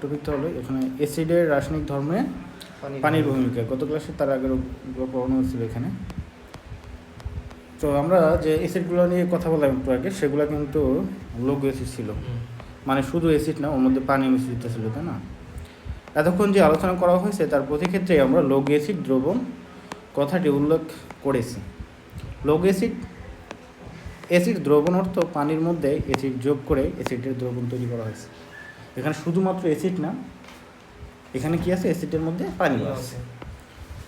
টপিকটা হলো এখানে অ্যাসিডের রাসায়নিক ধর্মে পানির ভূমিকা। গত ক্লাসে তার আগের পড়ানো হয়েছিল এখানে। তো আমরা যে অ্যাসিডগুলো নিয়ে কথা বললাম একটু আগে, সেগুলো কিন্তু লঘু অ্যাসিড ছিল, মানে শুধু অ্যাসিড না, ওর মধ্যে পানি মিশ্রিত ছিল, তাই না? এতক্ষণ যে আলোচনা করা হয়েছে তার প্রতি ক্ষেত্রে আমরা লঘু অ্যাসিড দ্রবণ কথাটি উল্লেখ করেছি। লঘু অ্যাসিড দ্রবণ অর্থ পানির মধ্যে অ্যাসিড যোগ করে অ্যাসিডের দ্রবণ তৈরি করা হয়েছে। এখানে শুধুমাত্র অ্যাসিড না, এখানে কি আছে, অ্যাসিডের মধ্যে পানি আছে।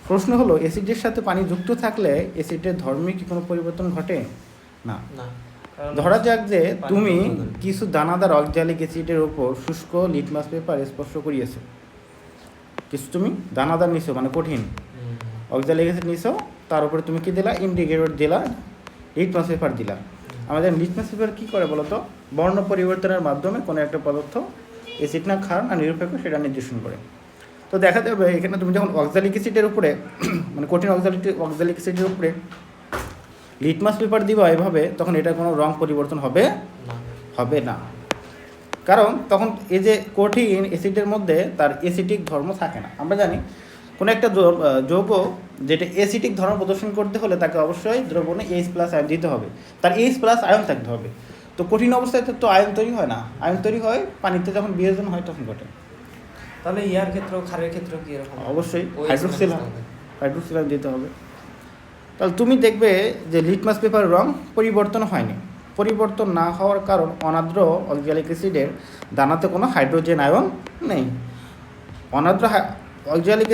প্রশ্ন হলো, অ্যাসিডের সাথে পানি যুক্ত থাকলে অ্যাসিডের ধর্মে কি কোনো পরিবর্তন ঘটে? না। ধরা যাক যে তুমি কিছু দানাদার অক্সালিক অ্যাসিডের উপর শুষ্ক লিটমাস পেপার স্পর্শ করিয়েছো। কিছু তুমি দানাদার নিছো, মানে কঠিন অক্সালিক অ্যাসিড নিছো, তার উপরে তুমি কি দিলা, ইন্ডিকেটর দিলা, লিটমাস পেপার দিলা। আমাদের লিটমাস পেপার কী করে বলো তো? বর্ণ পরিবর্তনের মাধ্যমে কোনো একটা পদার্থ অ্যাসিড না ক্ষার না নিরপেক্ষ সেটা নির্দেশন করে। তো দেখা যাবে এখানে তুমি যখন অক্সালিক অ্যাসিডের উপরে মানে কঠিন অক্সালিক অ্যাসিডের উপরে লিটমাস পেপার দিবা এভাবে, তখন এটা কোনো রং পরিবর্তন হবে না। কারণ তখন এই যে কঠিন অ্যাসিডের মধ্যে তার অ্যাসিটিক ধর্ম থাকে না। আমরা জানি কোনো একটা যৌগ যেটা অ্যাসিটিক ধর্ম প্রদর্শন করতে হলে তাকে অবশ্যই দ্রবণে H+ আয়ন দিতে হবে, তার H+ আয়ন থাকতে হবে। তো কঠিন অবস্থায় তো আয়ন তৈরি হয় না, আয়ন তৈরি হয় পানিতে যখন বিয়োজন হয় তখন ঘটে। তাহলে ইয়ার ক্ষেত্রে খারের ক্ষেত্রে কি এরকম? অবশ্যই হাইড্রোক্সিল আয়ন দিতে হবে। তাহলে তুমি দেখবে যে লিটমাস পেপার রং পরিবর্তন হয়নি। পরিবর্তন না হওয়ার কারণ অনার্দ্র অক্সালিক অ্যাসিডের দানাতে কোনো হাইড্রোজেন আয়ন নেই। অনার্দ্র অক্সালিক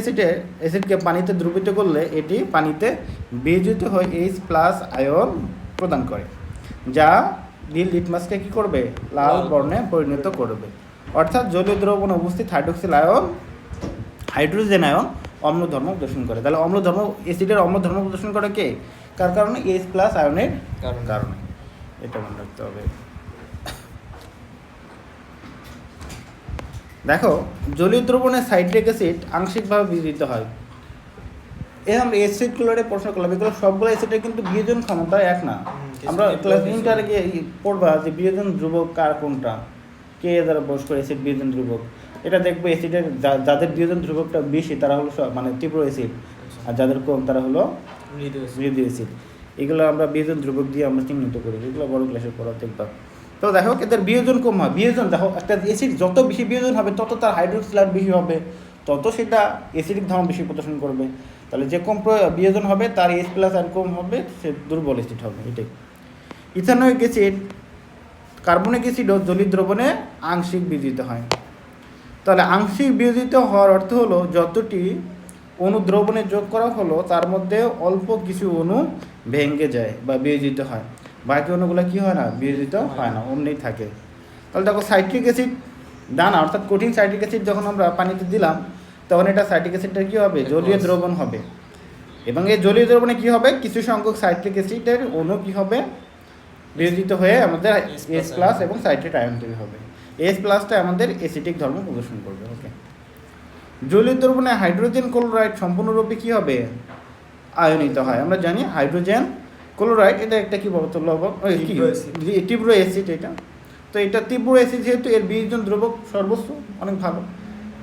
অ্যাসিডকে পানিতে দ্রবীভূত করলে এটি পানিতে বিয়োজিত হয়ে H+ আয়ন প্রদান করে, যা নীল লিটমাসকে কী করবে, লাল বর্ণে পরিণত করবে। অর্থাৎ জলীয় দ্রবণে উপস্থিত হাইড্রোজেন আয়ন অম্ল ধর্ম প্রদর্শন করে। তাহলে অ্যাসিডের অম্ল ধর্ম প্রদর্শন করে কে? কার কারণে? H+ আয়নের কারণে। এটা মনে রাখতে হবে। দেখো, জলীয় দ্রবণে সাইট্রিক অ্যাসিড আংশিকভাবে বিয়োজিত হয়। আমরা অ্যাসিড ক্লোরাইডে প্রশ্ন করলাম, এগুলো সবগুলো অ্যাসিডের কিন্তু বিয়োজন ক্ষমতা এক না। আমরা ক্লাস ইন্টারে গিয়ে পড়বা যে বিয়োজন ধ্রুবক কার কোনটা, কে দ্বারা বস করে অ্যাসিড বিয়োজন ধ্রুবক। এটা দেখবে অ্যাসিডের যাদের বিয়োজন ধ্রুবকটা বেশি তারা হলো মানে তীব্র অ্যাসিড, আর যাদের কম তারা হলো মৃদু অ্যাসিড। এগুলো আমরা বিয়োজন ধ্রুবক দিয়ে আমরা চিহ্নিত করি, এগুলো বড় ক্লাসে পড়া দেখবা। তো দেখো এদের বিয়োজন কম হয়। বিয়োজন দেখো, একটা অ্যাসিড যত বেশি বিয়োজন হবে তত তার হাইড্রোক্সিল আয়ন বেশি হবে, তত সেটা অ্যাসিডিক ধর্ম বেশি প্রদর্শন করবে। তাহলে যে কম বিয়োজন হবে তার H+ আয়ন কম হবে, সে দুর্বল অ্যাসিড হবে। এটাই ইথানোয়িক অ্যাসিড, কার্বনিক অ্যাসিডও জলীয় দ্রবণে আংশিক বিয়োজিত হয়। তাহলে আংশিক বিয়োজিত হওয়ার অর্থ হলো যতটি অণু দ্রবণে যোগ করা হলো তার মধ্যে অল্প কিছু অণু ভেঙে যায় বা বিয়োজিত হয়, বাকি অণুগুলো কী হয় না, বিয়োজিত হয় না, অমনি থাকে। তাহলে দেখো সাইট্রিক অ্যাসিড দানা অর্থাৎ কঠিন সাইট্রিক অ্যাসিড যখন আমরা পানিতে দিলাম তখন এটা সাইট্রিক অ্যাসিডটা কী হবে, জলীয় দ্রবণ হবে। এবং এই জলীয় দ্রবণে কী হবে, কিছু সংখ্যক সাইট্রিক অ্যাসিডের অণু কী হবে, বিয়োজিত হয়ে আমাদের H+ এবং সাইট্রেট আয়ন তৈরি হবে। H+টা আমাদের অ্যাসিডিক ধর্ম প্রদর্শন করবে। ওকে, জলীয় দ্রবণে হাইড্রোজেন ক্লোরাইড সম্পূর্ণরূপে কী হবে, আয়নিত হয়। আমরা জানি হাইড্রোজেন ক্লোরাইড এটা একটা কী বলতো, লবণ, তীব্র অ্যাসিড এটা। তো এটা তীব্র অ্যাসিড যেহেতু এর বিয়োজন দ্রবক সর্বোচ্চ অনেক ভালো,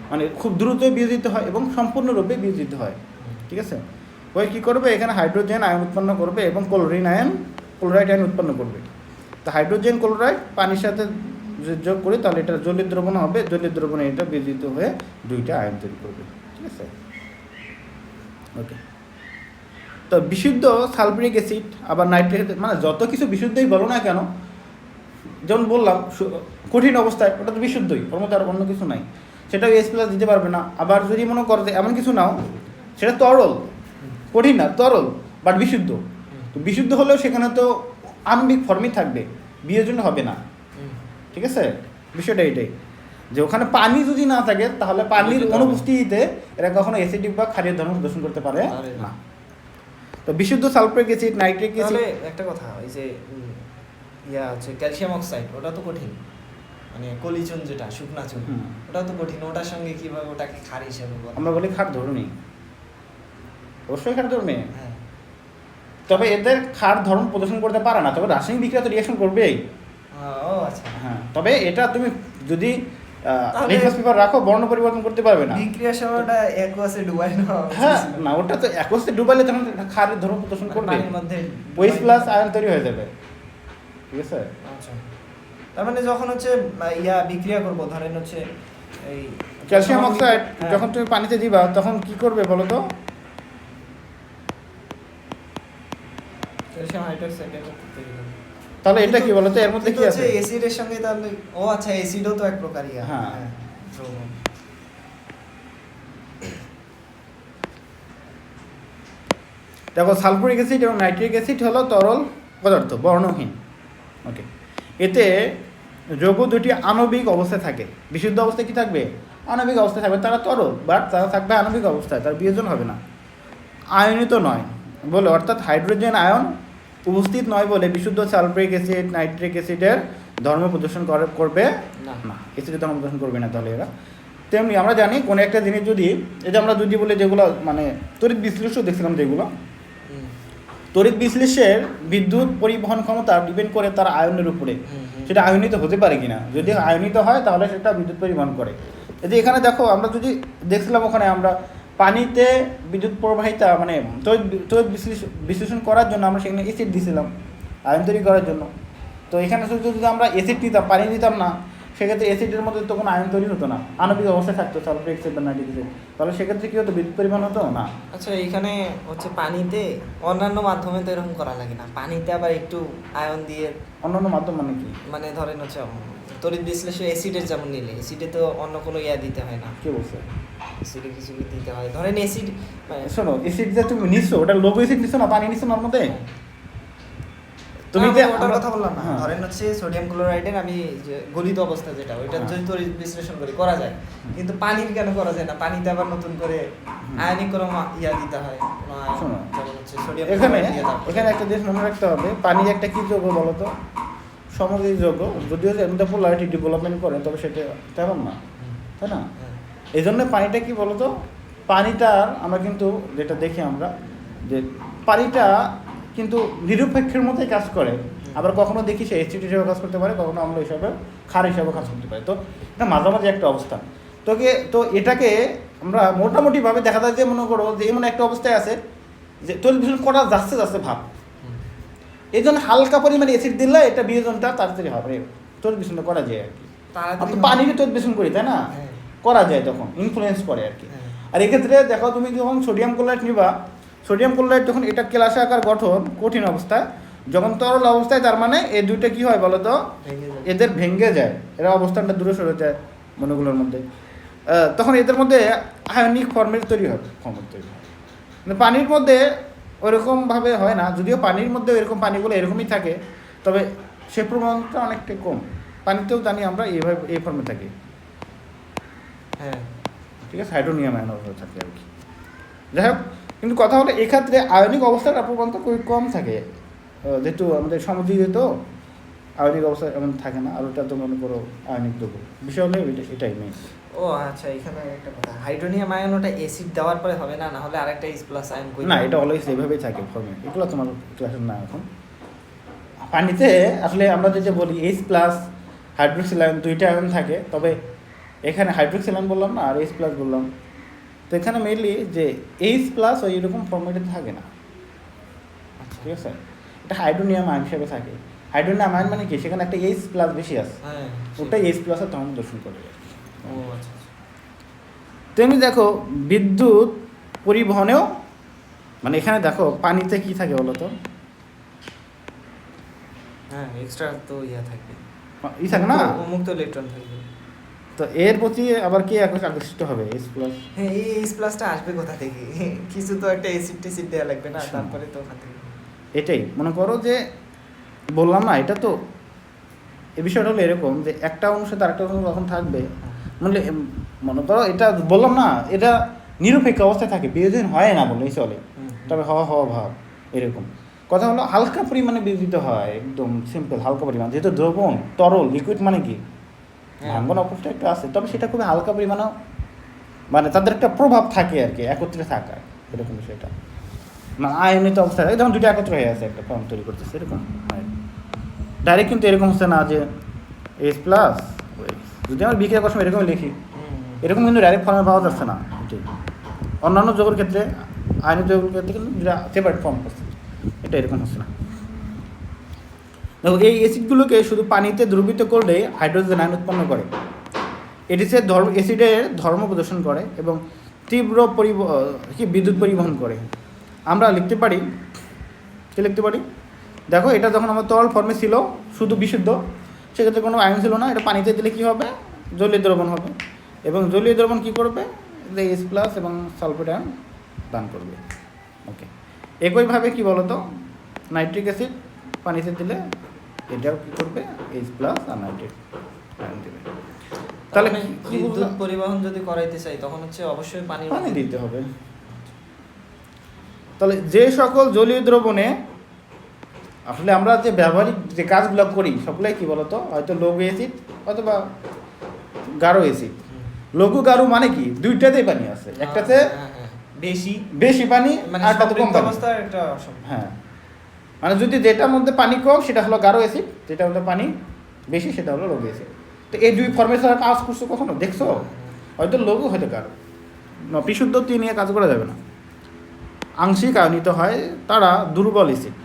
মানে খুব দ্রুত বিয়োজিত হয় এবং সম্পূর্ণরূপে বিয়োজিত হয়। ঠিক আছে, ওই কী করবে, এখানে হাইড্রোজেন আয়ন উৎপন্ন করবে এবং ক্লোরাইড আয়ন উৎপন্ন করবে। তো হাইড্রোজেন ক্লোরাইড পানির সাথে যোগ করি তাহলে এটা জলীয় দ্রবণ হবে, জলীয় দ্রবণে এটা বিয়োজিত হয়ে দুইটা আয়ন তৈরি করবে। ঠিক আছে, ওকে। তো বিশুদ্ধ সালফিউরিক অ্যাসিড আবার নাইট্রিক, মানে যত কিছু বিশুদ্ধই বলো না কেন, যেমন বললাম কঠিন অবস্থায় ওটা তো বিশুদ্ধই, ওর মধ্যে আর অন্য কিছু নাই, সেটাও H+ দিতে পারবে না। আবার যদি মনে করো যে এমন কিছু নাও সেটা তরল, কঠিন না, তরল বাট বিশুদ্ধ, তো বিশুদ্ধ হলেও সেখানে তো আণবিক ফর্মই থাকবে, বিয়োজন হবে না। ঠিক আছে, বিষয়টা এটাই যে ওখানে পানি যদি না থাকে তাহলে পানির অনুপস্থিতিতে এরা কখনো অ্যাসিডিক বা ক্ষারীয় ধর্ম প্রদর্শন করতে পারে না। তো বিশুদ্ধ সালফিউরিক অ্যাসিড, নাইট্রিক অ্যাসিড, একটা কথা, ওই যে হচ্ছে ক্যালসিয়াম অক্সাইড, ওটা তো কঠিন, মানে কলিচুন যেটা শুকনা চুন, ওটা তো কঠিন, ওটার সঙ্গে কিভাবে ওটাকে ক্ষার হিসেবে বলে? আমরা বলি ক্ষার ধর্মী, অবশ্যই ক্ষার ধর্মী। হ্যাঁ, তবে এদের ক্ষার ধর্ম প্রদর্শন করতে পারে না, তবে রাসায়নিক বিক্রিয়া তো রিঅ্যাকশন করবেই। ও আচ্ছা, হ্যাঁ, তবে এটা তুমি যদি তাহলে- লিটমাস পেপার রাখো, বর্ণ পরিবর্তন করতে পারবে না। বিক্রিয়ার সময়টা অ্যাকোয়াসে ডুবাই না হ্যাঁ, না ওটা তো একসাথে ডুবাইলে তখন ক্ষারের ধর্ম প্রদর্শন করবে, পানির মধ্যে ওএইচ প্লাস আয়ন তৈরি হয়ে যাবে, ঠিক আছে। আচ্ছা, তার মানে যখন হচ্ছে বিক্রিয়া করব, ধরেন হচ্ছে এই ক্যালসিয়াম অক্সাইড হ্যাঁ। যখন তুমি পানিতে দিবা তখন কি করবে বলো তো? ক্যালসিয়াম হাইড্রোক্সাইড তৈরি করবে। তাহলে এটা কি বলো তো, এর মধ্যে কি আছে? অ্যাসিডের সঙ্গে তাহলে, ও আচ্ছা, অ্যাসিডও তো এক প্রকার হ্যাঁ। দ্রবণ। দেখো সালফুরিক অ্যাসিড এবং নাইট্রিক অ্যাসিড হলো তরল পদার্থ, বর্ণহীন। ওকে, এতে যৌগ দুটি আণবিক অবস্থায় থাকে। বিশুদ্ধ অবস্থায় কি থাকবে? আণবিক অবস্থায় থাকবে, তারা তরল, বাট তারা থাকবে আণবিক অবস্থায়, তার বিয়োজন হবে না। আয়নিত নয় বলে, অর্থাৎ হাইড্রোজেন আয়ন উপস্থিত নয় বলে বিশুদ্ধ সালফুরিক অ্যাসিড নাইট্রিক অ্যাসিডের ধর্ম প্রদর্শন করবে না, অ্যাসিডের ধর্ম প্রদর্শন করবে না তাহলে এরা। তেমনি আমরা জানি কোনো একটা জিনিস যদি, এই যে আমরা যদি বলে যেগুলো মানে তড়িৎ বিশ্লেষণ দেখছিলাম, যেগুলো তড়িৎ বিশ্লেষের বিদ্যুৎ পরিবহন ক্ষমতা ডিপেন্ড করে তার আয়নের উপরে, সেটা আয়নিত হতে পারে কিনা। যদি আয়নিত হয় তাহলে সেটা বিদ্যুৎ পরিবহন করে। এই যে এখানে দেখো, আমরা যদি দেখছিলাম ওখানে আমরা পানিতে বিদ্যুৎ প্রবাহিতা মানে তড়িৎ বিশ্লেষণ করার জন্য আমরা সেখানে অ্যাসিড দিয়েছিলাম আয়ন তৈরি করার জন্য। তো এখানে শুধু যদি আমরা অ্যাসিড নিতাম, পানি দিতাম না, সেক্ষেত্রে অ্যাসিডের মধ্যে তো কোনো আয়ন তৈরি হতো না, আণবিক অবস্থায় থাকতো সালফারিক অ্যাসিড বা নাইট্রিক অ্যাসিড। তাহলে সেক্ষেত্রে কী হতো? বিদ্যুৎ পরিবহন হতো না। আচ্ছা, এখানে হচ্ছে পানিতে অন্যান্য মাধ্যমে তো এরকম করা লাগে না, পানিতে আবার একটু আয়ন দিয়ে, অন্যান্য মাধ্যম মানে কি? মানে ধরেন হচ্ছে তড়িৎ বিশ্লেষণ অ্যাসিডের যেমন নিলে, অ্যাসিডে তো অন্য কোনো দিতে হয় না, কে বলছে? অ্যাসিডে কিছু দিতে হয়, ধরেন অ্যাসিড শোনো, অ্যাসিড যে তুমি নিচ্ছো, ওটা লঘু অ্যাসিড নিচ্ছো না, পানি নিচ্ছো না ওর মধ্যে? তুমি যে ওটার কথা বললাম না, হ্যাঁ। ধরেন হচ্ছে সোডিয়াম ক্লোরাইডের আমি যে গলিত অবস্থা যেটা, ওইটা হ্যাঁ। যদি তড়িৎ বিশ্লেষণ করা যায়, কিন্তু পানির কেন করা যায় না? পানিতে আবার নতুন করে আয়নিক কোনো দিতে হয়, কোনো আয়ন, শোনো, যেমন হচ্ছে সোডিয়াম এখানে ক্লোরাইড দিয়ে দাও। এখানে একটা জিনিস মনে রাখতে হবে, পানি একটা কি যৌগ বলো তো? সমযোজী যৌগ। যদিও এমনি পোলারিটি ডেভেলপমেন্ট করে, তবে সেটা তেমন না, তাই না? হ্যাঁ। এই জন্য পানিটা কি বলো তো, পানিটার আমরা কিন্তু যেটা দেখি আমরা যে পানিটা কিন্তু নিরপেক্ষের মতোই কাজ করে। আবার কখনো দেখি সে অ্যাসিড হিসেবে কাজ করতে পারে, কখনো অম্ল হিসাবে, ক্ষার হিসাবে কাজ করতে পারে। তো এটা মাঝামাঝি একটা অবস্থা। তো এটাকে আমরা মোটামুটিভাবে দেখা যায় যে, মনে করো যে এমন একটা অবস্থায় আছে যে তড়িৎ বিশ্লেষণ করা যাচ্ছে ভাব, এই জন্য হালকা পরিমাণে অ্যাসিড দিলে এটা বিয়োজনটা তাড়াতাড়ি হবে, তড়িৎ বিশ্লেষণ করা যায় আর কি। তাড়াতাড়ি তো পানিকে তড়িৎ বিশ্লেষণ করি, তাই না? হ্যাঁ। করা যায়, তখন ইনফ্লুয়েন্স করে আর কি। হ্যাঁ। আর এক্ষেত্রে দেখো, তুমি যখন সোডিয়াম ক্লোরাইড নিবা, সোডিয়াম ক্লোরাইড যখন এটা কেলাসে আকার গঠন কঠিন অবস্থায়, যখন তরল অবস্থায়, তার মানে এই দুইটা কি হয় বলো তো? ভেঙে যায়। এদের ভেঙে যায়, এরা অবস্থানটা দূরে সরে যায় মনোগুলোর মধ্যে। তখন এদের মধ্যে আয়নিক ফর্মেট তৈরি হয়, কিন্তু পানির মধ্যে ওইরকমভাবে হয় না, যদিও পানির মধ্যে এরকম পানিগুলো এরকমই থাকে, তবে সে প্রমাণটা অনেকটা কম। পানিতেও জানি আমরা এইভাবে এই ফর্মে থাকি, হ্যাঁ, ঠিক আছে, হাইড্রোনিয়াম আয়ন অবস্থা থাকে আর কি। যাই হোক, কিন্তু কথা হলো এক্ষেত্রে আয়নিক অবস্থাটা প্রবণতা খুবই কম থাকে, যেহেতু আমাদের সমযোজী তো আয়নিক অবস্থা এমন থাকে না। আর ওটা তো মনে করো আয়নিক দ্রব্য, বিষয় হলো এটাই মেইন। ও আচ্ছা, এখানে একটা কথা, হাইড্রোনিয়াম আয়ন ওটা অ্যাসিড দেওয়ার পরে হবে না, না হলে আরেকটা H+ আয়ন কই না, এটা অলওয়েজ এইভাবেই থাকে ফর্মে, এগুলো তোমার ক্লাসের না এখন। পানিতে আসলে আমরা যে বলি H+ হাইড্রোক্সিল আয়ন, দুইটা আয়ন থাকে, তবে এখানে হাইড্রোক্সিল আয়ন বললাম না, আর H+ বললাম। তো এখানে মেইনলি যে H+ ওই এরকম ফর্মেটে থাকে না, ঠিক আছে? এটা হাইড্রোনিয়াম আয়ন হিসেবে থাকে। হাইড্রোনিয়াম আয়ন মানে কি? সেখানে একটা H+ বেশি আছে, হ্যাঁ, ওটাই H+ এর ধর্ম দর্শন করে। ও আচ্ছা। তেমনি দেখো বিদ্যুৎ পরিবহনেও, মানে এখানে দেখো পানিতে কি থাকে বলো তো? হ্যাঁ, এক্সট্রা তো থাকবে, থাকে না, মুক্ত ইলেকট্রন থাকবে। তো এর প্রতি আবার কে আকর্ষিত হবে? H+। হ্যাঁ, এই H+টা আসবে কোথা থেকে? কিছু তো একটা অ্যাসিড দেওয়া লাগবে না, তারপরে তো ওখান থেকে। এটাই মনে করো যে বললাম না, এটা তো এই বিষয়টা হলো এরকম যে একটা অংশ তার একটা অংশ যখন থাকবে, মানে মনে করো এটা বললাম না, এটা নিরপেক্ষ অবস্থায় থাকে, বিয়োজন হয় না বললেই চলে, তবে হওয়া ভাব এরকম। কথা হলো হালকা পরিমাণে বিয়োজিত হয়, একদম সিম্পল হালকা পরিমাণ, যেহেতু দ্রবণ তরল লিকুইড মানে কি ভাঙ্গন অপরটা একটু আছে, তবে সেটা খুবই হালকা পরিমাণেও, মানে তাদের একটা প্রভাব থাকে আর কি, একত্রে থাকার এরকম বিষয়টা। মানে আয়নিত অবস্থায় যেমন দুটো একত্র হয়ে আছে, একটা ফর্ম তৈরি করতেছে, এরকম হয় ডাইরেক্ট। কিন্তু এরকম হচ্ছে না যে H+ যদি আমরা বিক্রিয়া করার সময় এরকম লিখি, এরকম কিন্তু ডাইরেক্ট ফর্মে পাওয়া যাচ্ছে না। এটাই অন্যান্য যৌগের ক্ষেত্রে, আয়নিক যৌগের ক্ষেত্রে কিন্তু যেটা সেপারেট ফর্ম করছে, এটা এরকম হচ্ছে না। দেখো এই অ্যাসিডগুলোকে শুধু পানিতে দ্রবীভূত করলেই হাইড্রোজেন আয়ন উৎপন্ন করে। এটি সে অ্যাসিডের ধর্ম প্রদর্শন করে এবং তীব্র বিদ্যুৎ পরিবহন করে। আমরা লিখতে পারি, কী লিখতে পারি? দেখো এটা যখন আমার তরল ফর্মে ছিল শুধু বিশুদ্ধ, সেক্ষেত্রে কোনো আয়ন ছিল না, এটা পানিতে দিলে কী হবে? জলীয় দ্রবণ হবে, এবং জলীয় দ্রবণ কী করবে? যে H+ এবং সালফেট আয়ন দান করবে। ওকে, একইভাবে কী বলো তো, নাইট্রিক অ্যাসিড পানিতে দিলে এটাও কী করবে? H+ আর নাইট্রিক আয়ন দেবে। তাহলে বিদ্যুৎ পরিবহন যদি করাইতে চাই তখন হচ্ছে অবশ্যই পানি দিতে হবে। তাহলে যে সকল জলীয় দ্রবণে আসলে আমরা যে ব্যবহারিক যে কাজগুলো করি সবগুলাই কি বলতো, হয়তো লঘু অ্যাসিড অথবা গাঢ় অ্যাসিড। লঘু গাঢ় মানে কি? দুইটাতেই পানি আছে, একটাতে বেশি পানি আর একটাতে কম পানি। হ্যাঁ, মানে যদি যেটার মধ্যে পানি কম সেটা হলো গাঢ় অ্যাসিড, যেটার মধ্যে পানি বেশি সেটা হলো লঘু অ্যাসিড। তো এই দুই ফর্মের সাথে কাজ করছো কখনো দেখছো? হয়তো লঘু হয়তো গাঢ়। বিশুদ্ধ নিয়ে কাজ করা যাবে না। আংশিক আয়নিত হয় তারা দুর্বল অ্যাসিড।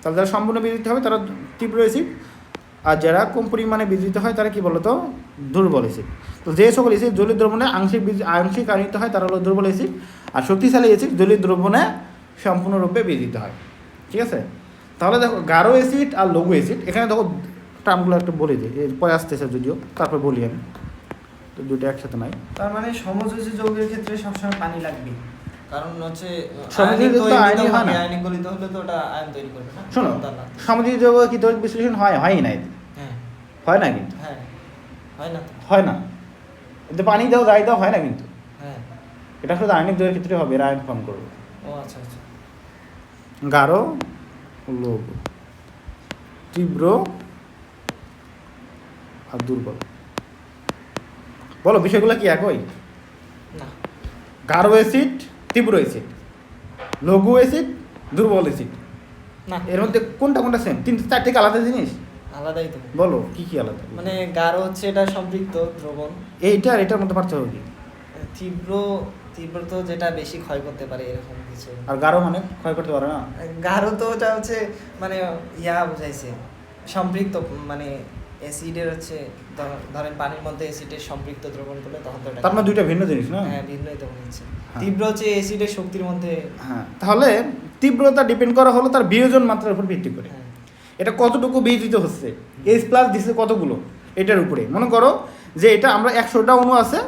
তাহলে যারা সম্পূর্ণ বিজিত হবে তারা তীব্র অ্যাসিড, আর যারা কম পরিমাণে বিজিত হয় তারা কি বলতো? দুর্বল অ্যাসিড। তো যে সকল অ্যাসিড জলীয় দ্রবণে আংশিক আয়নিত হয় তারা হলো দুর্বল অ্যাসিড, আর শক্তিশালী অ্যাসিড জলীয় দ্রবণে সম্পূর্ণরূপে বিজিত হয়। ঠিক আছে? তাহলে দেখো গাঢ় অ্যাসিড আর লঘু অ্যাসিড, এখানে দেখো টার্মগুলো একটু বলে দিই, পরে আসতেছে যদিও, তারপর বলি আমি, তো দুটো একসাথে নাই। তার মানে সমযোজী যৌগের ক্ষেত্রে সবসময় পানি লাগবে, কারণ হচ্ছে আয়নিক গলিত হলে তো ওটা আয়ন তৈরি করবে না। শোনো, সমযোজী যৌগ কি তড়িৎ বিশ্লেষণ হয় নাই? হ্যাঁ, হয় না কিন্তু। হ্যাঁ, হয় না, হয় না, কিন্তু পানি দাও যাই দাও হয় না কিন্তু। হ্যাঁ, এটা শুধু আয়নিক যৌগের ক্ষেত্রে হবে, এরা আয়ন ফর্ম করবে। ও আচ্ছা আচ্ছা। গাঢ়, লঘু, তীব্র আর দুর্বল, বলো বিষয়গুলো কি একই? না, গাঢ় অ্যাসিড, তীব্র অ্যাসিড, লঘু অ্যাসিড, দুর্বল অ্যাসিড, না, এর মধ্যে কোনটা সেম? 3-4 আলাদা জিনিস। আলাদাই তো। বলো কি কি আলাদা? মানে গাঢ় হচ্ছে এটা সম্পৃক্ত দ্রবণ, এইটা আর এটার মধ্যে পার্থক্য কি? তীব্র তো যেটা বেশি ক্ষয় করতে পারে এরকম কিছু। আর গাঢ় মানে ক্ষয় করতে পারে না? গাঢ় তো ওটা হচ্ছে মানে বুঝাইছে সম্পৃক্ত, মানে অ্যাসিডের হচ্ছে ধরেন পানির মধ্যে অ্যাসিডের সম্পৃক্ত দ্রবণ করলে তখন তো তার মানে দুইটা ভিন্ন জিনিস না? হ্যাঁ, ভিন্নই তো হচ্ছে। তীব্র হচ্ছে অ্যাসিডের শক্তির মধ্যে। হ্যাঁ, তাহলে তীব্রতা ডিপেন্ড করা হলো তার বিয়োজন মাত্রার উপর ভিত্তি করে। এটা কতটুকু বিয়োজিত হচ্ছে, H+ দিচ্ছে কতগুলো, এটার উপরে। মনে করো যে এটা আমরা 100টা অণু আছে,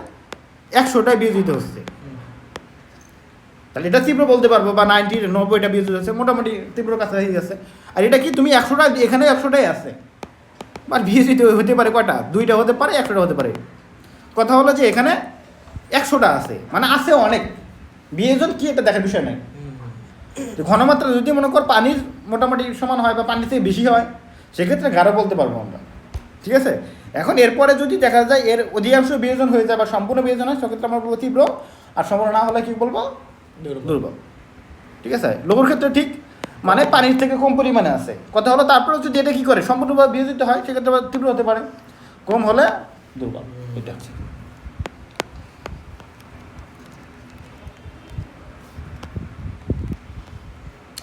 100টাই বিয়োজিত হচ্ছে, তাহলে এটা তীব্র বলতে পারবো, বা 90টা বিয়োজিত হচ্ছে, মোটামুটি তীব্র কাছাকাছি গেছে। আর এটা কি তুমি 100টা, এখানে 100টাই আছে, বা বিয়োজিত হতে পারে কয়টা? 2টা হতে পারে, 100টা হতে পারে। কথা হলো যে এখানে 100টা আছে, মানে আছে অনেক। বিয়োজন কি এটা দেখার বিষয় নাই। ঘনমাত্রা যদি মনে কর পানির মোটামুটি সমান হয় বা পানির থেকে বেশি হয়, সেক্ষেত্রে গাঢ় বলতে পারবো আমরা। ঠিক আছে? এখন এরপরে যদি দেখা যায় এর অধিকাংশ বিয়োজন হয়ে যায় বা সম্পূর্ণ বিয়োজন হয়, সেক্ষেত্রে আমরা বলবো তীব্র, আর সম্পূর্ণ না হলে কি বলবো? দুর্বল। ঠিক আছে? লঘুর ক্ষেত্রে ঠিক, মানে পানির থেকে কম পরিমাণে আছে। কথা হলো তারপরে যদি এটা কি করে সম্পূর্ণভাবে বিয়োজিত হয়, সেক্ষেত্রে তীব্র হতে পারে, কম হলে দুর্বল। এটা হচ্ছে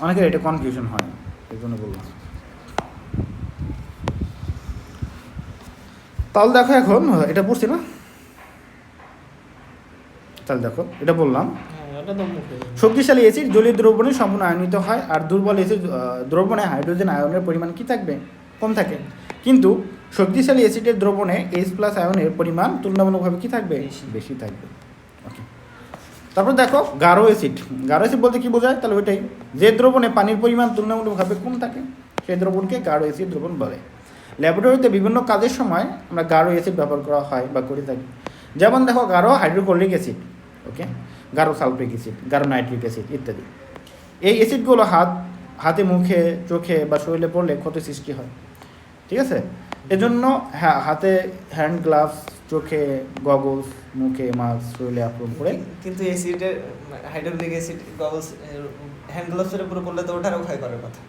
অনেকের এটা কনফিউশন হয়, এই জন্য বললাম। তাহলে দেখো এখন এটা পড়ছি না, তাহলে দেখো এটা বললাম, শক্তিশালী অ্যাসিড জলীয় দ্রবণে সম্পূর্ণ আয়নিত হয়, আর দুর্বল অ্যাসিড দ্রবণে হাইড্রোজেন আয়নের পরিমাণ কি থাকবে? কম থাকে। কিন্তু শক্তিশালী অ্যাসিডের দ্রবণে H+ আয়নের পরিমাণ তুলনামূলকভাবে কি থাকবে? বেশি থাকবে। ওকে, তারপর দেখো গাঢ় অ্যাসিড। গাঢ় অ্যাসিড বলতে কি বোঝায়? তাহলে ওইটাই, যে দ্রবণে পানির পরিমাণ তুলনামূলকভাবে কম থাকে সেই দ্রবণকে গাঢ় অ্যাসিড দ্রবণ বলে। ল্যাবরেটরিতে বিভিন্ন কাজের সময় আমরা গাঢ় অ্যাসিড ব্যবহার করা হয় বা করে থাকি। যেমন দেখো গাঢ় হাইড্রোক্লোরিক অ্যাসিড, ওকে, গাঢ় সালফ্রিক অ্যাসিড, গাঢ় নাইট্রিক অ্যাসিড ইত্যাদি। এই অ্যাসিডগুলো হাতে, মুখে, চোখে বা শরীরে পড়লে ক্ষতি সৃষ্টি হয়। ঠিক আছে? এজন্য হাতে হ্যান্ড গ্লাভস, চোখে গগলস, মুখে মাস্ক, শরীরে আক্রমণ করে। কিন্তু অ্যাসিডের হাইড্রোক্লোরিক অ্যাসিড গগলস, হ্যান্ড গ্লাভসের উপরে পড়লে তো ওটারও ক্ষয় করার কথা।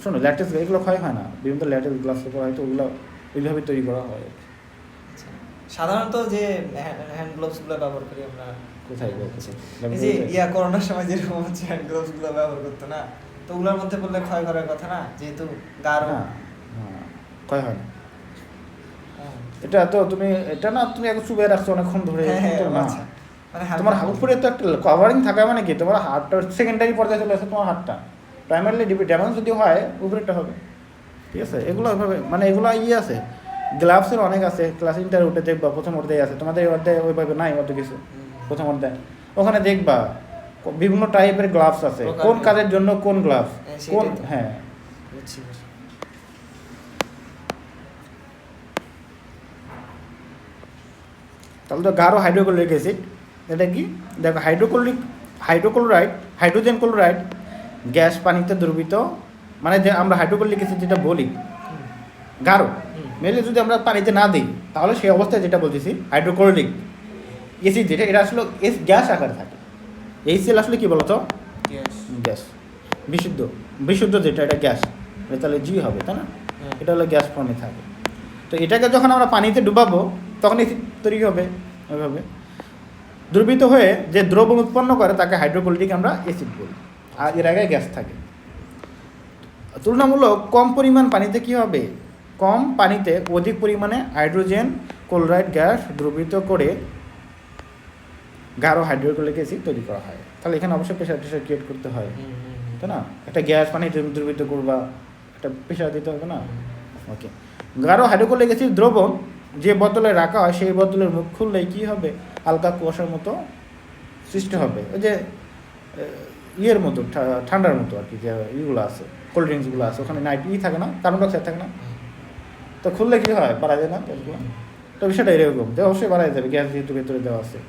শোনো, ল্যাটেক্স এগুলো ক্ষয় হয় না, বিভিন্ন ল্যাটেক্স গ্লাভস করা হয়, তো ওগুলো এইভাবে তৈরি করা হয়। সাধারণত যে হ্যান্ড গ্লোভস গুলো ব্যবহার করি আমরা কোথায় এই যে করোনার সময় যেরকম হচ্ছে হ্যান্ড গ্লোভস গুলো ব্যবহার করতো না, তো ওগুলোর মধ্যে পড়লে ক্ষয় করার কথা না, যেহেতু গাঢ়। ক্ষয় হয় না। হ্যাঁ। এটা তো তুমি এটা না তুমি একটু চুবে রাখছো অনেকক্ষণ ধরে, হ্যাঁ, তো না। আচ্ছা। মানে তোমার উপরে তো একটা কভারিং থাকা মানে কি, তোমার হাতটা সেকেন্ডারি পর্যায়ে চলে আসে তোমার হাতটা, প্রাইমারিলি ড্যামেজ যদি হয় উপরেটা হবে, ঠিক আছে। এগুলো ওইভাবে মানে এগুলো আছে, গ্লাভসের অনেক আছে, ক্লাস ইন্টার উঠে দেখবা প্রথম অধ্যায় আছে, তোমাদের এই অধ্যায় ওইভাবে নাই অত কিছু। প্রথম অধ্যায় ওখানে দেখবা বিভিন্ন টাইপের গ্লাভস আছে, কোন কাজের জন্য কোন গ্লাভস কোন। হ্যাঁ, বুঝছি। তাহলে তো গাঢ় হাইড্রোক্লোরিক অ্যাসিড, এটা কি দেখো হাইড্রোক্লোরাইড, হাইড্রোজেন ক্লোরাইড গ্যাস পানিতে দ্রবীত, মানে যে আমরা হাইড্রোক্লোরিক অ্যাসিড যেটা বলি গাঢ়, মেনলি যদি আমরা পানিতে না দিই তাহলে সেই অবস্থায় যেটা বলতেছি হাইড্রোক্লোরিক অ্যাসিড যেটা, এটা আসলে গ্যাস আকারে থাকে। HCl আসলে কি বলতো, গ্যাস, বিশুদ্ধ যেটা এটা গ্যাস, তাহলে জি হবে, তাই না? এটা হলো গ্যাস ফর্মে থাকে। তো এটাকে যখন আমরা পানিতে ডুবাবো তখন অ্যাসিড তৈরি হবে। ওইভাবে দ্রবীত হয়ে যে দ্রবণ উৎপন্ন করে তাকে হাইড্রোক্লোরিক আমরা অ্যাসিড বলি, আর এর আগে গ্যাস থাকে। তুলনামূলক কম পরিমাণ পানিতে কি হবে, কম পানিতে অধিক পরিমাণে হাইড্রোজেন ক্লোরাইড গ্যাস দ্রবীত করে গাঢ় হাইড্রোক্লোরিক অ্যাসিড তৈরি করা হয়। তাহলে এখানে অবশ্যই প্রেশার ক্রিয়েট করতে হয়, তাই না? একটা গ্যাস পানি দ্রবীত করবা, একটা প্রেশার দিতে হবে না। ওকে, গাঢ় হাইড্রোক্লোরিক অ্যাসিড দ্রবণ যে বোতলে রাখা হয় সেই বোতলের মুখ খুললেই কী হবে, হালকা কুয়াশার মতো সৃষ্টি হবে। ওই যে ইয়ের মতো ঠান্ডার মতো আর কি, যে ইগুলো আছে কোল্ড ড্রিঙ্কসগুলো আছে ওখানে নাইট থাকে না, কার্বন ডাইঅক্সাইড থাকে না, তো খুললে কী হয়, বাড়া যায় না গ্যাসগুলো। তো বিষয়টা এরকম যে অবশ্যই বাড়াই যাবে, গ্যাস যেহেতু ভেতরে দেওয়া আছে।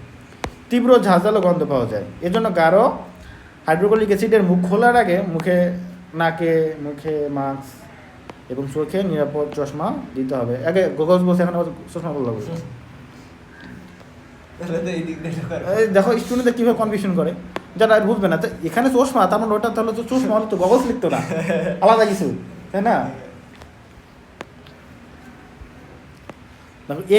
তীব্র ঝাঁঝালো গন্ধ পাওয়া যায়, এজন্য গাঢ় হাইড্রোক্লোরিক অ্যাসিডের মুখ খোলার আগে নাকে মুখে মাস্ক এবং চোখে নিরাপদ চশমা দিতে হবে। আগে গোগলস বলছে, এখন আবার চশমা বললো। দেখো স্টুডেন্টদের কীভাবে কনফিউশন করে, যারা আর বুঝবে না, তো এখানে চশমা তার মানে ওটা তাহলে তো চশমা হলে তো গগলস লিখতো না, আলাদা কিছু, তাই না?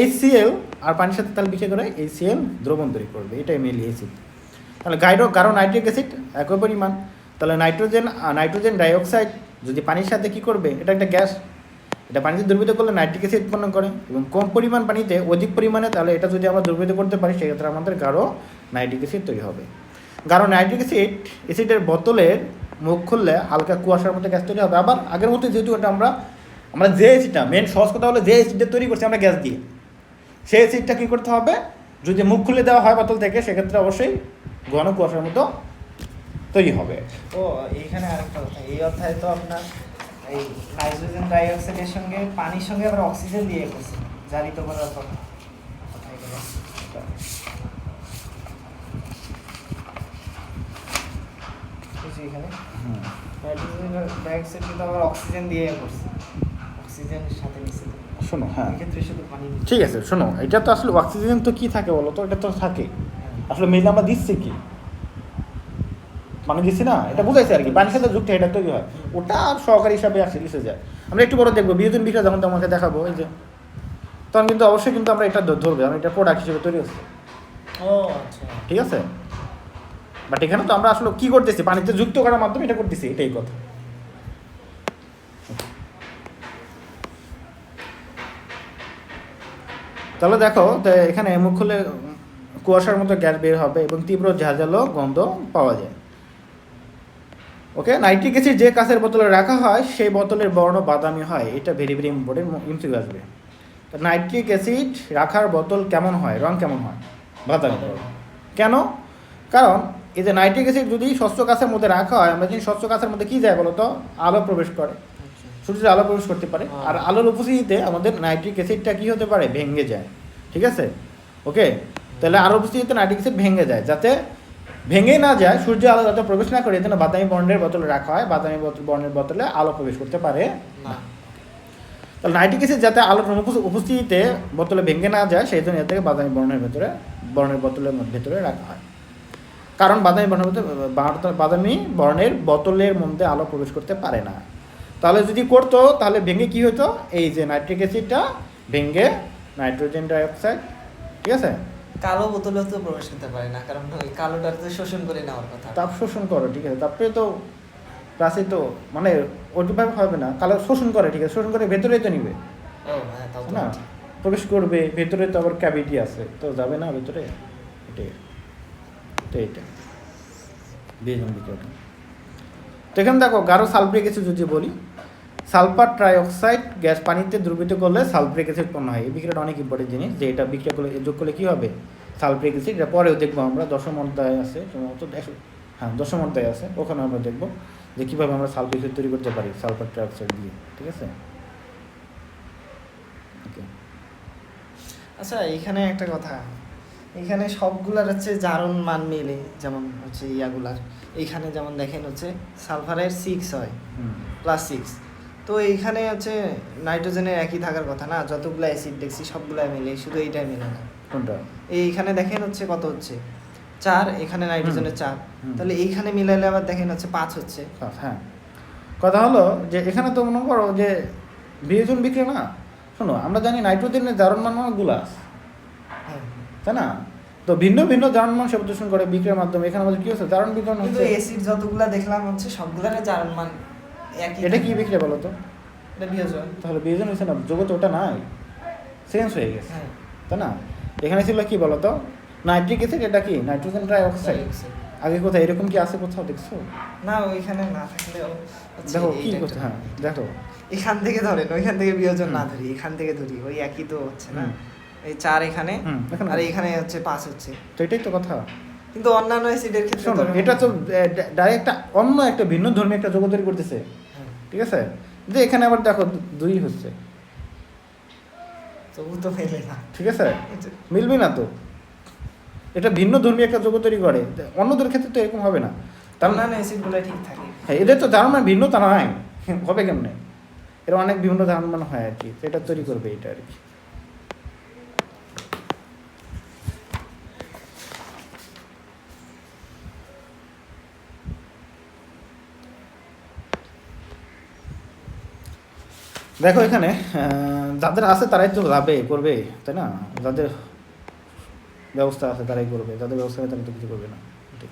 HCl আর পানির সাথে তাহলে বিক্রিয়া করে HCl দ্রবণ তৈরি করবে, এটাই মেনলি অ্যাসিড। তাহলে গাঢ় নাইট্রিক অ্যাসিড একই পরিমাণ, তাহলে নাইট্রোজেন ডাইঅক্সাইড যদি পানির সাথে কী করবে, এটা একটা গ্যাস, এটা পানিতে দ্রবীত করলে নাইট্রিক অ্যাসিড উৎপন্ন করে, এবং কম পরিমাণ পানিতে অধিক পরিমাণে, তাহলে এটা যদি আমরা দ্রবীত করতে পারি সেক্ষেত্রে আমাদের গাঢ় নাইট্রিক অ্যাসিড তৈরি হবে। গাঢ় নাইট্রিক অ্যাসিডের বোতলের মুখ খুললে হালকা কুয়াশার মতো গ্যাস তৈরি হবে। আবার আগের মতো যেহেতু এটা আমরা যে অ্যাসিডটা, মেন সহজ কথা হলো যে অ্যাসিডটা তৈরি করছি আমরা গ্যাস দিয়ে, সেই অ্যাসিডটা কী করতে হবে, যদি মুখ খুলে দেওয়া হয় বোতল থেকে সেক্ষেত্রে অবশ্যই ঘন কুয়াশার মতো তৈরি হবে। ও এইখানে আরেকটা কথা, এই অধ্যায়ে তো আপনার এই নাইট্রোজেন ডাইঅক্সাইডের সঙ্গে পানির সঙ্গে আবার অক্সিজেন দিয়ে করছে জারিত করার কথা। এখানে নাইট্রোজেন ডাইঅক্সাইড কিন্তু আবার অক্সিজেন দিয়ে করছে, অক্সিজেনের সাথে মিশে। শোনো, হ্যাঁ এক্ষেত্রে শুধু পানি, ঠিক আছে। শোনো, এটা তো আসলে অক্সিজেন তো কী থাকে বলো তো, এটা তো থাকে আসলে মেইন আমরা দিচ্ছি কি মানে দিচ্ছি না, এটা বুঝাইছে আর কি, পানির সাথে যুক্ত এটা তৈরি হয়, ওটা আর সহকারী হিসাবে আসে যায়। আমরা একটু বড় দেখবো বিয়োজন বিক্রিয়া যখন তোমাকে দেখাবো এই যে, তখন কিন্তু অবশ্যই কিন্তু আমরা এটা ধরবে, আমরা এটা প্রোডাক্ট হিসেবে তৈরি হচ্ছে। ও আচ্ছা, ঠিক আছে। বাট এখানে তো আমরা আসলে কী করতেছি, পানিতে যুক্ত করার মাধ্যমে এটা করতেছি, এটাই কথা। তাহলে দেখো, তো এখানে মুখ খুলে কুয়াশার মতো গ্যাস বের হবে এবং তীব্র ঝাঁঝালো গন্ধ পাওয়া যায়। ওকে, নাইট্রিক অ্যাসিড যে কাঁচের বোতলে রাখা হয় সেই বোতলের বর্ণ বাদামি হয়, এটা ভেরি ভেরি ইম্পর্টেন্ট, ইমসিকিউ আসবে। তো নাইট্রিক অ্যাসিড রাখার বোতল কেমন হয়, রং কেমন হয়, বাদামি। কেন? কারণ এই যে নাইট্রিক অ্যাসিড যদি স্বচ্ছ কাঁচের মধ্যে রাখা হয়, আমরা যদি স্বচ্ছ কাঁচের মধ্যে কী যায় বলো তো, আলো প্রবেশ করে, সূর্যের আলো প্রবেশ করতে পারে, আর আলোর উপস্থিতিতে আমাদের নাইট্রিক অ্যাসিডটা কী হতে পারে, ভেঙে যায়। ঠিক আছে, ওকে। তাহলে আলোর উপস্থিতিতে নাইট্রিক অ্যাসিড ভেঙে যায়, যাতে ভেঙে না যায়, সূর্য আলো যাতে প্রবেশ না করে, যেন বাদামি বর্ণের বোতলে রাখা হয়, বাদামি বর্ণের বোতলে আলো প্রবেশ করতে পারে না। তাহলে নাইট্রিক অ্যাসিড যাতে আলোর উপস্থিতিতে বোতলে ভেঙে না যায় সেই জন্য এর থেকে বাদামি বর্ণের বোতলের ভেতরে রাখা হয়। কারণ বাদামি বর্ণের বোতলের মধ্যে আলো প্রবেশ করতে পারে না। তাহলে যদি করতো তাহলে ভেঙে কী হতো, এই যে নাইট্রিক অ্যাসিডটা ভেঙে নাইট্রোজেন ডাইঅক্সাইড, ঠিক আছে? কালো বোতলে তো প্রবেশ করতে পারে না, কারণ ওই কালোটার তো শোষণ করে নেওয়ার কথা। তাপ শোষণ করে, ঠিক আছে, তাপে তো প্লাসে তো মানে ওইভাবে হবে না, কালো শোষণ করে, ঠিক আছে, শোষণ করে ভেতরেই তো নিবে ও হ্যাঁ, তাও তো না, ঠিক। প্রবেশ করবে ভেতরে, তো আবার ক্যাভিটি আছে, তো যাবে না ভেতরে, এটাই তো এইটা বিয়োজন বিক্রিয়াটা। তো এখানে দেখো গাঢ় সালফারিক অ্যাসিড যদি বলি, সালফার ট্রাইঅক্সাইড গ্যাস পানিতে দ্রবীভূত করলে সালফারিক অ্যাসিড উৎপন্ন হয়। এই বিক্রিয়াটা অনেক ইম্পর্টেন্ট জিনিস, যে এটা বিক্রিয়া করলে যোগ করলে কী হবে, সালফারিক অ্যাসিড। এটা পরেও দেখবো আমরা, দশম অধ্যায় আছে সম্ভবত, হ্যাঁ দশম অধ্যায় আছে, ওখানে আমরা দেখবো যে কীভাবে আমরা সালফারিক অ্যাসিড তৈরি করতে পারি সালফার ট্রাইঅক্সাইড দিয়ে, ঠিক আছে? ওকে, আচ্ছা এখানে একটা কথা, এখানে সবগুলার হচ্ছে জারণ মান মিলে, যেমন হচ্ছে ইয়াগুলার এইখানে যেমন দেখেন হচ্ছে সালফারের 6 হয় +6, তো এইখানে হচ্ছে নাইট্রোজেনের একই থাকার কথা না, যতগুলো অ্যাসিড দেখছি সবগুলাই মিলে, শুধু এইটাই মিলে না। কোনটা? এইখানে দেখেন হচ্ছে কত হচ্ছে 4, এখানে নাইট্রোজেনের 4, হুম। তাহলে এইখানে মিলাইলে আবার দেখেন হচ্ছে 5 হচ্ছে। হ্যাঁ, কথা হলো যে এখানে তো মনে করো যে বিয়োজন বিক্রিয়া না, শোনো আমরা জানি নাইট্রোজেনের জারণমান অনেকগুলো আছে, হ্যাঁ, তাই না? তো ভিন্ন ভিন্ন জারণমান সে প্রদর্শন করে বিক্রিয়ার মাধ্যমে। এখানে আমাদের কি হচ্ছে, জারণ বিতরণ কিন্তু হচ্ছে। অ্যাসিড যতগুলা দেখলাম হচ্ছে সবগুলার জারণ মান একই। এটা কি বিক্রিয়া বলো তো? এটা বিয়োজন। তাহলে বিয়োজন হচ্ছে না, জগতে ওটা নাই, চেঞ্জ হয়ে গেছে, হ্যাঁ, তাই না? এখানে ছিল কি বলো তো, নাইট্রিক অ্যাসিড, এটা কি নাইট্রোজেন ট্রাইঅক্সাইড। ডাইঅক্সাইড। আগে কোথায় এরকম কি আছে কোথাও দেখছো? না ওইখানে না থাকলেও হচ্ছে দেখো কি এইটা করছে, একটা- হ্যাঁ দেখো, এখান থেকে ধরেন, ওইখান থেকে বিয়োজন না হুম। ধরি, এখান থেকে ধরি, ওই একই তো হচ্ছে না। হুম। এই 4 এখানে, এখানে আর এখানে হচ্ছে 5 হচ্ছে, তো এটাই তো কথা। কিন্তু অন্যান্য অ্যাসিডের ক্ষেত্রে শোনো, ধরেন- এটা তো ডাইরেক্ট অন্য একটা ভিন্ন ধর্মী একটা জগৎ তৈরি করতেছে, হ্যাঁ, ঠিক আছে? যে এখানে আবার দেখো 2 হচ্ছে, তবু তো মেলে না। ঠিক আছে, এটা- মিলবে না তো, এটা ভিন্ন ধর্মী একটা জগৎ তৈরি করে, অন্যদের ক্ষেত্রে তো এরকম হবে না। তার মানে অন্যান্য অ্যাসিডগুলো ঠিক থাকে। হ্যাঁ, এদের তো ধারণা ভিন্ন তা নয়, হবে কেমনে? এরা অনেক বিভিন্ন ধারণা হয় আর কি, তো এটা তৈরি করবে এটা আর কি। দেখো এখানে যাদের আছে তারাই তো যাবে করবে, তাই না? যাদের ব্যবস্থা আছে তারাই করবে, যাদের ব্যবস্থা নেই তারা তো কিছু করবে না। ঠিক।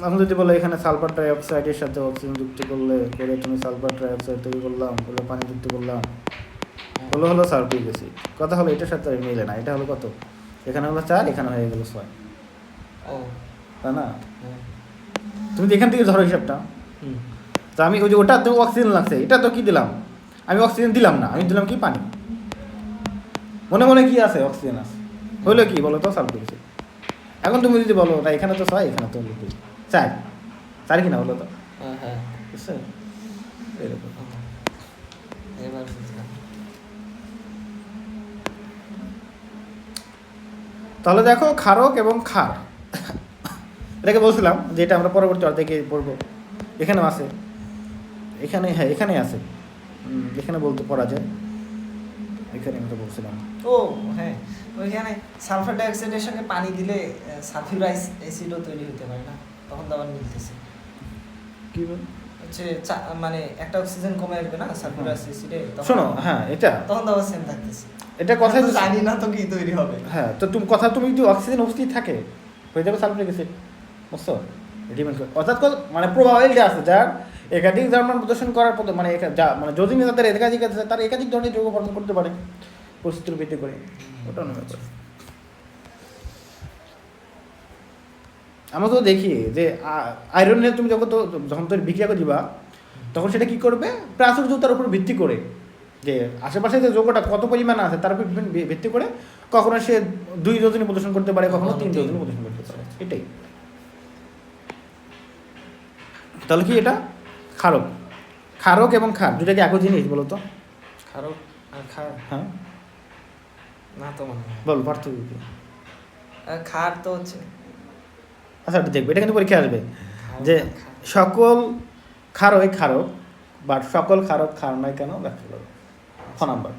এখন যদি বলো এখানে সালফার ট্রাইঅক্সাইডের সাথে অক্সিজেন যুক্ত করলে, করে তুমি সালফার ট্রাইঅক্সাইড তৈরি করলাম, করে পানি যুক্ত করলাম, হলো সালফিক অ্যাসিড। কথা হলো এটার সাথে মিলে না, এটা হলো কত, এখানে হলো 4, এখানে হয়ে গেল 6, ও তাই না? হ্যাঁ। তুমি তো এখান থেকে ধরো হিসাবটা, হুম। তো আমি ওই যে ওটা তো অক্সিজেন লাগছে, এটা তো কি দিলাম, আমি অক্সিজেন দিলাম না, আমি দিলাম কি পানি, মনে মনে কি আছে, অক্সিজেন আছে, হইলো কি বলো তো, সালফিক অ্যাসিড। এখন তুমি যদি বলো না এখানে তো 6, এখানে তো 4 কিনা হলো তো, হ্যাঁ, বুঝছো? এরকম। এবার বুঝলাম। তাহলে দেখো ক্ষারক এবং ক্ষার, এটাকে বলছিলাম যে এটা আমরা পরবর্তী অধ্যায়ে গিয়ে পড়বো। এখানেও আছে, এখানে, হ্যাঁ এখানে আছে, এখানে বলতে পড়া যায়, এখানে আমরা বলছিলাম। ও হ্যাঁ, ওইখানে সালফার ডাইঅক্সাইডের সঙ্গে পানি দিলে সালফিউরাইক অ্যাসিডও তৈরি হতে পারে না, তখন তো আবার মিলতেছে। কি বল? হচ্ছে মানে একটা অক্সিজেন কমে আসবে না সালফিউরিক অ্যাসিডে, শোনো, হ্যাঁ এটা তখন তো আবার সেম থাকতেছে। এটা কথাই তো তো, জানি না তো কি তৈরি হবে। হ্যাঁ তো তুমি যদি অক্সিজেন উপস্থিত থাকে হয়ে যাবে সালফিউরিক অ্যাসিড, বুঝছো? ডিপেন্ড করে, অর্থাৎ মানে প্রবাবিলিটি আছে যার একাধিক ধর্ম প্রদর্শন করার পথে, মানে মানে যদি তাদের একাধিক আছে, তারা একাধিক ধরনের যৌগ গঠন করতে পারে পরিস্থিতির ভিত্তি করে, ওটা অন্য ব্যাপার। আমরা তো দেখি যে আয়রন নিয়ে তুমি যখন তুমি বিক্রিয়া করে দিবা, তখন সেটা কি করবে, প্রাচুর্যতার উপর ভিত্তি করে, যে আশেপাশে যে যৌগটা কত পরিমাণ আছে তার উপর ভিত্তি করে কখনো সে 2 যোজনী প্রদর্শন করতে পারে, কখনো 3 যোজনী প্রদর্শন করতে পারে, এটাই। তাহলে কি এটা ক্ষারক, ক্ষারক এবং ক্ষার দুটাকে একই জিনিস বলো তো? ক্ষারক আর ক্ষার হ্যাঁ না তো মনে হয়। বল পার্থক্য কি? ক্ষার তো হচ্ছে, আচ্ছা এটা দেখবে, এটা কিন্তু পরীক্ষা আসবে ক্ষার যে আর ক্ষার। সকল ক্ষারই ক্ষারক, বাট সকল ক্ষারক ক্ষার নয় কেন, ব্যাখ্যা করো। ছ নাম্বার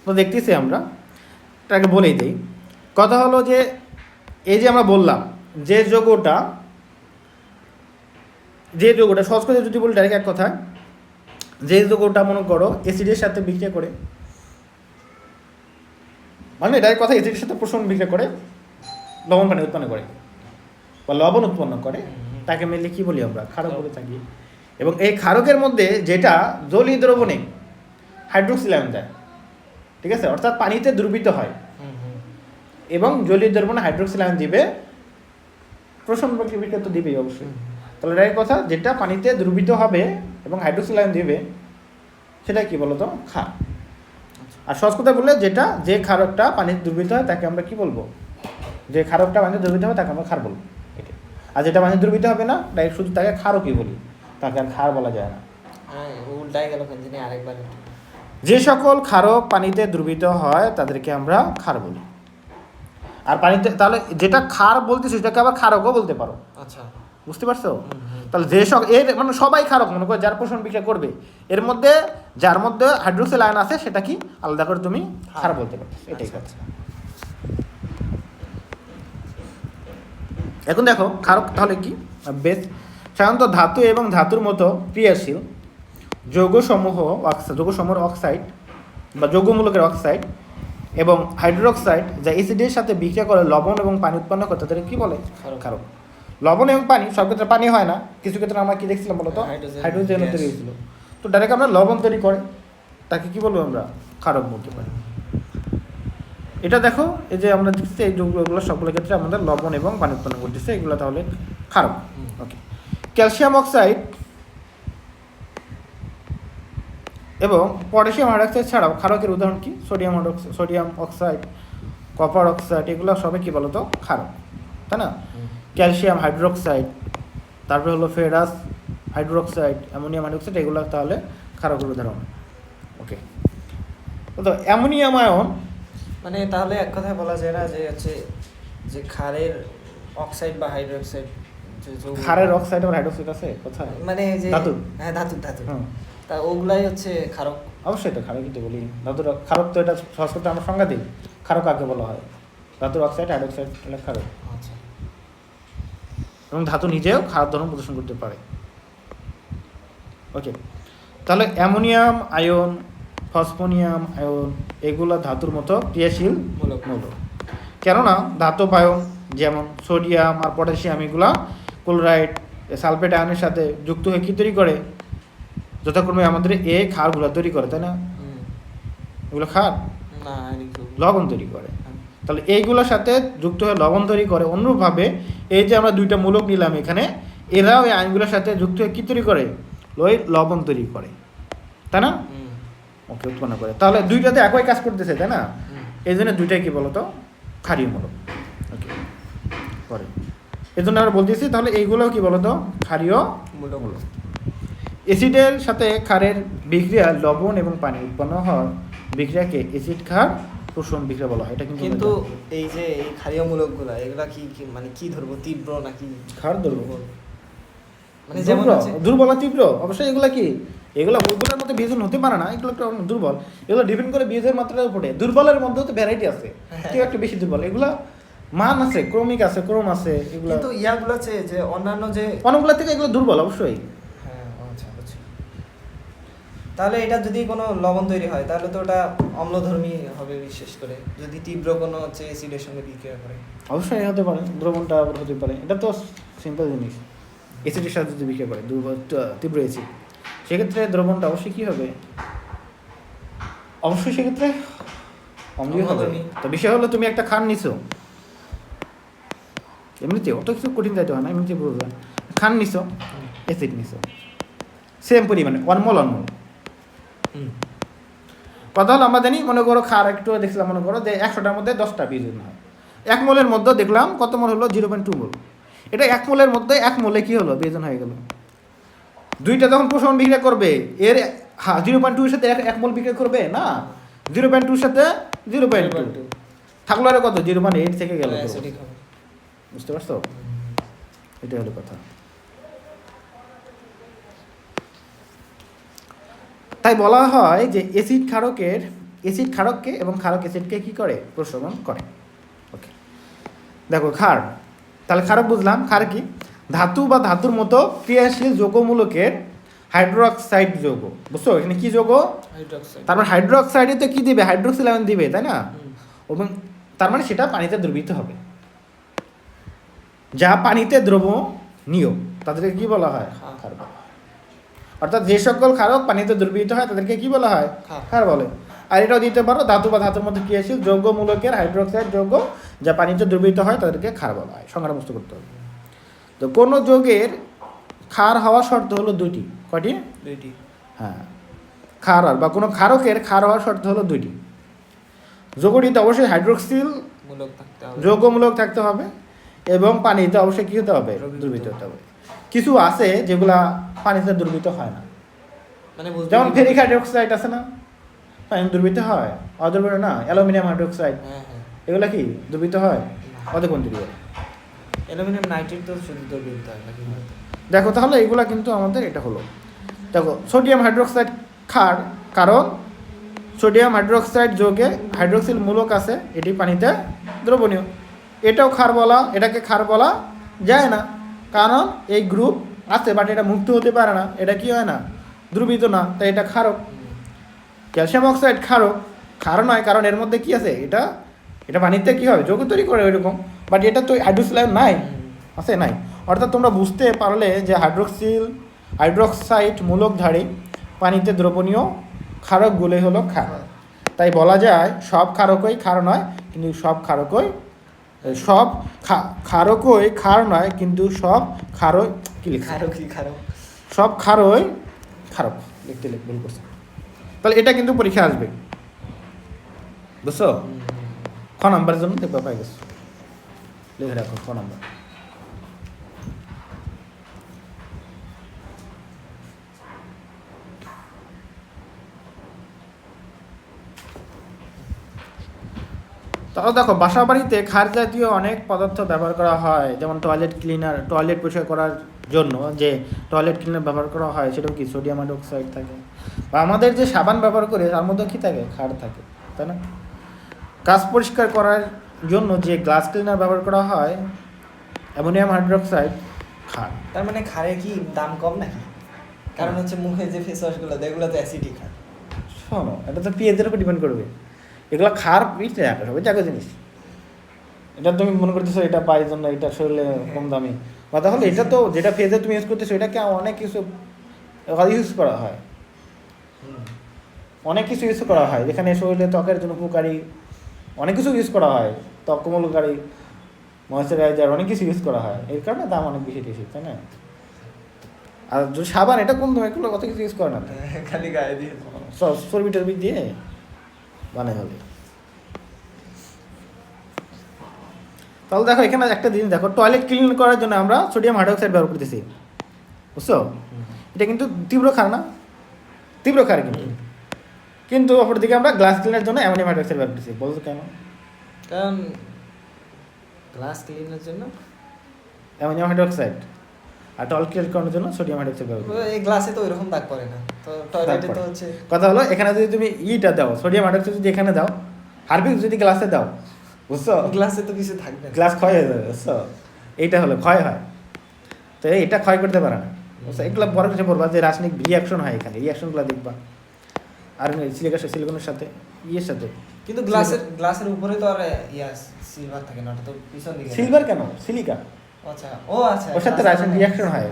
তো দেখতেছি আমরা, এটাকে বলেই দিই। কথা হলো যে এই যে আমরা বললাম যে যৌগটা সহজ করে যদি বলি ডাইরেক্ট এক কথায়, যে যৌগটা মনে করো অ্যাসিডের সাথে বিক্রিয়া করে, মানে এটার কথা অ্যাসিডের সাথে প্রশমন বিক্রিয়া করে লবণ পানি উৎপন্ন করে বা লবণ উৎপন্ন করে, তাকে মিলে কি বলি আমরা? ক্ষারক বলে থাকি। এবং এই ক্ষারকের মধ্যে যেটা জলীয় দ্রবণে হাইড্রোক্সিল আয়ন দেয়, ঠিক আছে, অর্থাৎ পানিতে দ্রবীত হয় এবং জলীয় দ্রবণে হাইড্রোক্সিল আয়ন দিবে, প্রশমন বিক্রিয়া তো দিবেই অবশ্যই। তাহলে এটার কথা যেটা পানিতে দ্রবীত হবে এবং হাইড্রোক্সিল আয়ন দিবে সেটা কি বলতো? ক্ষার। আর সহজ কথা বললে যেটা যে ক্ষারকটা পানিতে দ্রবীত হয় তাকে আমরা কি বলবো? যে ক্ষারকটা পানিতে দ্রবীত হবে তাকে আমরা ক্ষার বলবো। এটা। আর যেটা পানিতে দ্রবীত হবে না ডাইরেক্ট শুধু তাকে ক্ষারকই বলি, তাকে আর ক্ষার বলা যায় না। উল্টাই গেল কেন জানি আরেকবার। যে সকল ক্ষারক পানিতে দ্রবীত হয় তাদেরকে আমরা ক্ষার বলি। আর পানিতে তাহলে যেটা ক্ষার বলতেছি সেটাকে আবার ক্ষারকও বলতে পারো। আচ্ছা, বুঝতে পারছো? তাহলে যে সব এর মানে সবাই ক্ষারক মনে করো, যার প্রশমন বিক্রিয়া করবে এর মধ্যে যার মধ্যে হাইড্রোক্সিল আয়ন আছে সেটা কি আলাদা করে তুমি ক্ষার বলতে পারো। এটাই কথা। এখন দেখো ক্ষারক তাহলে কি? বেশ সাধারণত ধাতু এবং ধাতুর মতো ক্রিয়াশীল যৌগসমূহ যৌগসমূহের অক্সাইড বা যৌগমূলকের অক্সাইড এবং হাইড্রোক্সাইড যা অ্যাসিডের সাথে বিক্রিয়া করে লবণ এবং পানি উৎপন্ন করে তাদের কি বলে? ক্ষারক। লবণ এবং পানি সব ক্ষেত্রে পানি হয় না, কিছু ক্ষেত্রে আমরা কি দেখছিলাম বলতো? হাইড্রোজেন তৈরি হয়েছিল। তো ডাইরেক্ট আমরা লবণ তৈরি করে তাকে কি বলবো? আমরা ক্ষারক বলতে পারি। এটা দেখো এই যে আমরা দেখছি এই যৌগগুলো সবগুলো ক্ষেত্রে আমাদের লবণ এবং পানি উৎপন্ন করতেছে, এগুলো তাহলে ক্ষারক। ওকে। ক্যালসিয়াম অক্সাইড এবং পটাশিয়াম হাইড্রক্সাইড ছাড়াও ক্ষারকের উদাহরণ কি? সোডিয়াম অক্সাইড, কপার অক্সাইড, এগুলো সবে কি বলতো? ক্ষারক, তাই না? ক্যালসিয়াম হাইড্রোক্সাইড, তারপরে হলো ফেরাস হাইড্রোক্সাইড, অ্যামোনিয়াম হাইড্রোক্সাইড, এগুলো তাহলে ক্ষারকের উদাহরণ। ওকে। তো অ্যামোনিয়াম আয়ন মানে তাহলে এক কথায় বলা যায় না যে হচ্ছে যে ক্ষারের অক্সাইড বা হাইড্রোক্সাইড, ক্ষারের অক্সাইড আর হাইড্রোক্সাইড আছে কোথায়? মানে যে ধাতু। হ্যাঁ, ধাতু তা ওগুলাই হচ্ছে ক্ষারক। অবশ্যই তো ক্ষারকই তো বলি। ধাতুর ক্ষারক তো এটা সহজ করতে আমরা সংজ্ঞা দিই, ক্ষারক কাকে বলা হয়? ধাতুর অক্সাইড হাইড্রোক্সাইড হলে ক্ষারক। আচ্ছা। এবং ধাতু নিজেও ক্ষারক ধর্ম প্রদর্শন করতে পারে। ওকে। তাহলে অ্যামোনিয়াম আয়ন, ফসফোনিয়াম আয়ন, এগুলো ধাতুর মতো ক্রিয়াশীল মূলক। কেননা ধাতব আয়ন যেমন সোডিয়াম আর পটাশিয়াম এগুলা ক্লোরাইড সালফেট আয়নের সাথে যুক্ত হয়ে কী তৈরি করে? যথাক্রমে আমাদের এই ক্ষারগুলো তৈরি করে, তাই না? এগুলো ক্ষার না, লবণ তৈরি করে। তাহলে এইগুলোর সাথে যুক্ত হয়ে লবণ তৈরি করে। অনুরূপভাবে এই যে আমরা দুইটা মূলক নিলাম এখানে, এরাও এই আয়নগুলোর সাথে যুক্ত হয়ে কী তৈরি করে? লবণ তৈরি করে, তাই না? ওকে, উৎপন্ন করে। তাহলে দুইটাতে একই কাজ করতেছে, তাই না? এই জন্য দুইটাই কি বলতো? ক্ষারীয় মূলক। ওকে, পরে এই জন্য আমরা বলতেছি তাহলে এইগুলোও কি বলতো? ক্ষারীয় মূলক। অ্যাসিডের সাথে ক্ষারের বিক্রিয়া লবণ এবং পানি উৎপন্ন হওয়ার বিক্রিয়াকে অ্যাসিড ক্ষার প্রশমন বিক্রিয়া বলা হয়। এটা কিন্তু এই যে এই ক্ষারীয় মূলকগুলো এগুলা কি মানে কি ধরবো? তীব্র নাকি ক্ষার ধরবো? মানে যেমন দুর্বল আর তীব্র। অবশ্যই এগুলা কি, এগুলো মূলগুলোর মধ্যে বিয়োজন হতে পারে না, এগুলো একটা দুর্বল। এগুলো ডিপেন্ড করে বীজের মাত্রার উপরে। দুর্বলের মধ্যেও তো ভ্যারাইটি আছে, কেউ একটা বেশি দুর্বল। এগুলা মান আছে, ক্রমিক আছে, ক্রম আছে, এগুলো কিন্তু ইয়াগুলো আছে যে অন্যান্য যে অনেকগুলো থেকে এগুলো দুর্বল অবশ্যই। হ্যাঁ, আচ্ছা আচ্ছা। তাহলে এটা যদি কোনো লবণ তৈরি হয় তাহলে তো ওটা অম্লধর্মী হবে, বিশেষ করে যদি তীব্র কোনো হচ্ছে অ্যাসিডের সঙ্গে বিক্রিয়া করে। অবশ্যই হতে পারে, দ্রবণটা আবার হতে পারে। এটা তো সিম্পল জিনিস। অ্যাসিডের সাথে যদি বিক্রিয়া করে তীব্র অ্যাসিড, সেক্ষেত্রে দ্রবণটা অবশ্যই কী হবে? অবশ্যই সেক্ষেত্রে অম্লীয় হবে। তো বিষয় হলো তুমি একটা খান নিছো, এমনিতে অত কিছু কঠিন যাইতে হয় না, এমনিতে বুঝবে। খান নিছো, অ্যাসিড নিছো, সেম পরিমাণে অনমল। কথা হলো আমরা জানি, মনে করো খার একটু দেখলাম, মনে করো যে 100টার মধ্যে 10টা বিয়োজন হয়। 1 মোলের মধ্যে দেখলাম কত মোল হলো? 0.2 মোল। এটা 1 মোলের মধ্যে 1 মোলে কী হলো? বিয়োজন হয়ে গেল। দুইটা যখন প্রশমন বিক্রিয়া করবে, এর 0.2 এর সাথে 1 মোল বিক্রিয়া করবে না, 0.2 এর সাথে 0.2 থাকলো আর কত? 0.8 থেকে গেল। বুঝতে পারছো? এটাই হলো কথা। তাই বলা হয় যে অ্যাসিড ক্ষারককে এবং ক্ষারক অ্যাসিডকে কী করে? প্রশমন করে। ওকে, দেখো ক্ষার, তাহলে ক্ষারক বুঝলাম। ক্ষার কি? ধাতু বা ধাতুর মতো ক্রিয়াশীল যৌগমূলকের হাইড্রোক্সাইড যৌগ, বুঝছো এখানে কি যৌগ? হাইড্রোক্সাইড। তারপর হাইড্রোক্সাইডে তো কি দিবে, হাইড্রোক্সিল আয়ন দিবে, তাই না? এবং তার মানে সেটা পানিতে দ্রবীভূত হবে, যা পানিতে দ্রবণীয় তাদেরকে কি বলা হয়? ক্ষার বলা হয়। অর্থাৎ যে সকল ক্ষারক পানিতে দ্রবীভূত হয় তাদেরকে কি বলা হয়? ক্ষার বলে। আর এটাও দিতে পারো ধাতু বা ধাতুর মধ্যে ক্রিয়াশীল যৌগ মূলকের হাইড্রোক্সাইড যৌগ যা পানিতে দ্রবীভূত হয় তাদেরকে ক্ষার বলা হয়। সংজ্ঞাটা মুক্ত করতে হবে। তো কোনো যৌগের ক্ষার হওয়ার শর্ত হলো দুইটি। কয়টি? দুইটি। হ্যাঁ, ক্ষার বা কোনো ক্ষারকের ক্ষার হওয়ার শর্ত হলো দুইটি। যৌগটিতে অবশ্যই হাইড্রোক্সিল মূলক থাকতে হবে, যৌগমূলক থাকতে হবে, এবং পানিতে অবশ্যই কী হতে হবে? দ্রবীভূত হতে হবে। কিছু আছে যেগুলা পানিতে দ্রবীভূত হয় না, মানে যেমন ফেরিক হাইড্রোক্সাইড আছে না, পানি দ্রবীভূত হয়? অদ্রবীভূত না। অ্যালুমিনিয়াম হাইড্রোক্সাইড, হ্যাঁ হ্যাঁ, এগুলা কি দ্রবীভূত হয়? অদ্রবণ দ্রবীভূত। অ্যালুমিনিয়াম নাইট্রেট তো শুধু দ্রবীভূত হয় নাকি? দেখো তাহলে এগুলা কিন্তু আমাদের এটা হলো। দেখো সোডিয়াম হাইড্রোক্সাইড ক্ষার, কারণ সোডিয়াম হাইড্রোক্সাইড যৌগে হাইড্রোক্সিল মূলক আছে, এটি পানিতে দ্রবণীয়। এটাও ক্ষার বলা, এটাকে ক্ষার বলা যায় না, কারণ এই গ্রুপ আছে বাট এটা মুক্ত হতে পারে না, এটা কি হয় না? দ্রবীভূত না, তাই এটা ক্ষারক। ক্যালসিয়াম অক্সাইড ক্ষারক, ক্ষার নয়, কারণ এর মধ্যে কি আছে? এটা এটা পানিতে কী হবে? যৌগ তৈরি করে ওইরকম, বাট এটা তো হাইড্রোক্সিল আয়ন নাই, আছে নাই। অর্থাৎ তোমরা বুঝতে পারলে যে হাইড্রোক্সাইড মূলকধারী পানিতে দ্রবণীয় ক্ষারকগুলোই হলো ক্ষার। তাই বলা যায় সব ক্ষারকই ক্ষার নয়, কিন্তু সব ক্ষারকই ক্ষার নয়, কিন্তু সব ক্ষারই কি লিখছে? ক্ষারক। সব ক্ষারই ক্ষারক লিখতে ভুল করছে। তাহলে এটা কিন্তু পরীক্ষা আসবে, বুঝছো? খ নাম্বারের জন্য দেখবা পাই গেছো, লিখে রাখো খ নাম্বার। তাহলে দেখো বাসা বাড়িতে ক্ষার জাতীয় অনেক পদার্থ ব্যবহার করা হয়, যেমন টয়লেট ক্লিনার, টয়লেট পরিষ্কার করার জন্য যে টয়লেট ক্লিনার ব্যবহার করা হয় সেটাও কি সোডিয়াম হাইড্রোক্সাইড থাকে, বা আমাদের যে সাবান ব্যবহার করে তার মধ্যে কি থাকে? ক্ষার থাকে, তাই না? কাঁচ পরিষ্কার করার জন্য যে গ্লাস ক্লিনার ব্যবহার করা হয়, অ্যামোনিয়াম হাইড্রোক্সাইড ক্ষার। তার মানে ক্ষারের কি দাম কম নাকি? কারণ হচ্ছে মুখে যে ফেস ওয়াশগুলো দেয় এগুলো তো অ্যাসিডিক হয়। শোনো, এটা তো পিএইচের উপর ডিপেন্ড করবে। এগুলো ক্ষার পিঠে রাখা সবাই জায়গা জিনিস। এটা তুমি মনে করতেছো এটা পায়ের জন্য এটা শরীরে কম দামি, কথা হলো এটা তো যেটা ফেজে তুমি ইউজ করতেছো এটাকে অনেক কিছু ইউজ করা হয়, অনেক কিছু ইউজ করা হয়, যেখানে শরীরে ত্বকের জন্য উপকারী অনেক কিছু ইউজ করা হয়, ত্বক কোমলকারী, ময়েশ্চারাইজার, অনেক কিছু ইউজ করা হয়, এর কারণে দাম অনেক বেশি বেশি, তাই না? আর যদি সাবান এটা কোন দাম, এগুলো কত কিছু ইউজ করে না, খালি গায়ে দিয়ে চর্বি টর্বি দিয়ে বানাই হলে। তাহলে দেখো এখানে একটা জিনিস দেখো, টয়লেট ক্লিন করার জন্য আমরা সোডিয়াম হাইড্রোক্সাইড ব্যবহার করতেছি, বুঝছো? এটা কিন্তু তীব্র ক্ষার না, তীব্র ক্ষার কিন্তু অপরদিকে আমরা গ্লাস ক্লিনের জন্য অ্যামোনিয়াম হাইড্রোক্সাইড ব্যবহার করতেছি। বলছো কেন? কারণ গ্লাস ক্লিনের জন্য অ্যামোনিয়াম হাইড্রোক্সাইড, আর টয়লেট ক্লিন করার জন্য সোডিয়াম হাইড্রোক্সাইড ব্যবহার করতেছি। এই গ্লাসে তো এরকম দাগ পড়ে না, তো টয়লেটে তো হচ্ছে। কথা হলো এখানে যদি তুমি ইটা দাও, সোডিয়াম হাইড্রোক্সাইড যদি এখানে দাও, হারপিক যদি গ্লাসে দাও, বুঝছো? গ্লাসে তো কিছু থাকবে না, গ্লাস ক্ষয় হয়ে যাবে, বুঝছো? এইটা হলো ক্ষয় হয়, তো এটা ক্ষয় করতে পারে না, বুঝছো? এগুলো বড় কিছু বলবা যে রাসায়নিক রিয়াকশন হয়, এখানে রিয়াকশনগুলো দেখবা। আর সিলিকনের সাথে ইয়ের সাথে, কিন্তু গ্লাসের উপরে তো আর সিলভার থাকে না, ওটা তো পিছন দিকে। সিলভার কেন? সিলিকা, আচ্ছা ও আচ্ছা, ওর সাথে রাসায়নিক রিয়াকশন হয়,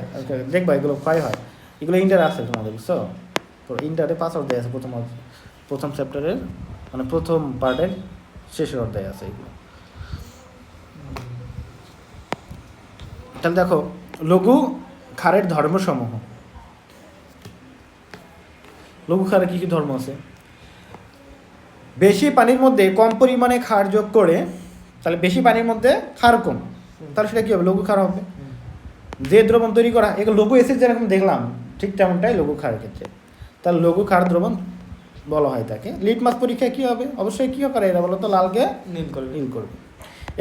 দেখবা এগুলো ক্ষয় হয়। এগুলো ইন্টার আছে তোমাদের, বুঝছো? তো ইন্টারে 5 অধ্যায় আছে, প্রথম চ্যাপ্টারের মানে প্রথম পার্টের শেষের অধ্যায় আছে এগুলো। তাহলে দেখো লঘু ক্ষারের ধর্মসমূহ। লঘু ক্ষারের কী কী ধর্ম আছে? বেশি পানির মধ্যে কম পরিমাণে ক্ষার যোগ করে, তাহলে বেশি পানির মধ্যে ক্ষার কম, তাহলে সেটা কী হবে? লঘু ক্ষার হবে। যে দ্রবণ তৈরি করা, এগুলো লঘু অ্যাসিড যেরকম দেখলাম ঠিক তেমনটাই লঘু ক্ষারের ক্ষেত্রে, তাহলে লঘু ক্ষার দ্রবণ বলা হয় তাকে। লিটমাস পরীক্ষায় কী হবে? অবশ্যই কী করে এরা বলো তো? লালকে নীল করবে।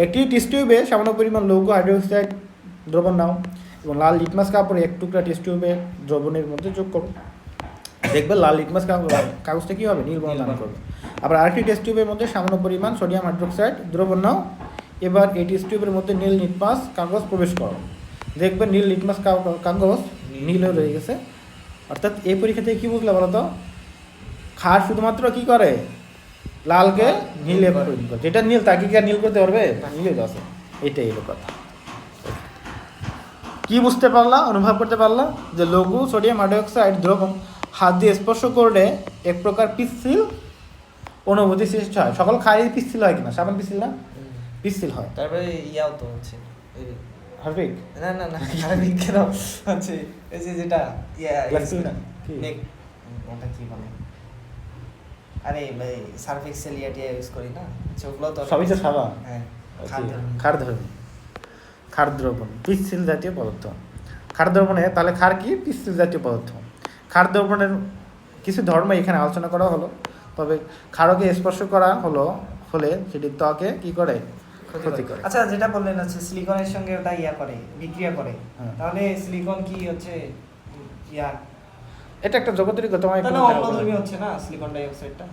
একটি টেস্ট টিউবে সামান্য পরিমাণ লঘু হাইড্রোক্সাইড দ্রবণ নাও এবং লাল লিটমাস কাপড়ে 1 টুকরা টেস্ট টিউবে দ্রবণের মধ্যে যোগ করো, দেখবে লাল লিটমাস কাগজটা কী হবে? নীল বর্ণ দান করবে। আবার আরেকটি টেস্ট টিউবের মধ্যে সামান্য পরিমাণ সোডিয়াম হাইড্রোক্সাইড দ্রবণ নাও, এবার এই টেস্ট টিউবের মধ্যে নীল লিটমাস কাগজ প্রবেশ করো, দেখবে নীল লিটমাস কাগজ নীল হয়ে রয়ে গেছে, অর্থাৎ এই পরীক্ষা থেকে কি বুঝলে বলো তো, ক্ষার শুধুমাত্র কি করে, লালকে নীলে পরিণত করে। যেটা নীল তাকে কি আর নীল করতে পারবে না, নীলে আছে। এটাই হলো কথা। কি বুঝতে পারলা, অনুভব করতে পারলা যে লঘু সোডিয়াম হাইড্রোক্সাইড দ্রবণ হাত দিয়ে স্পর্শ করলে এক প্রকার পিচ্ছিল অনুভূতি সৃষ্টি হয়। সকল ক্ষারই পিচ্ছিল হয় কিনা, সাবান পিচ্ছিল না, পিচ্ছিল হয়। তারপরে ইয়াও তো হচ্ছে হারপিক না না না হারপিক কেন হচ্ছে এই যে যেটা গ্লাসিল না কি? ওটা কি বলে, আরে ভাই সার্ফ এক্সেল ইয়াটিয়া ইউজ করি না, ওগুলো তো সবই তো সাবান। হ্যাঁ ক্ষার দ্রবণ, ক্ষার দ্রবণ পিচ্ছিল জাতীয় পদার্থ। ক্ষার দ্রবণে তাহলে ক্ষার কি, পিচ্ছিল জাতীয় পদার্থ। ক্ষার দ্রবণের কিছু ধর্ম এখানে আলোচনা করা হলো। তবে ক্ষারকে স্পর্শ করা হলে সেটি ত্বকে কি করে, ক্ষতি করে। আচ্ছা যেটা বললেন হচ্ছে সিলিকনের সঙ্গে ওটা ইয়া করে, বিক্রিয়া করে, হ্যাঁ। তাহলে সিলিকন কি হচ্ছে ইয়া, এটা একটা জগতের তোমার তাহলে অম্লধর্মী হচ্ছে না সিলিকন ডাই অক্সাইডটা?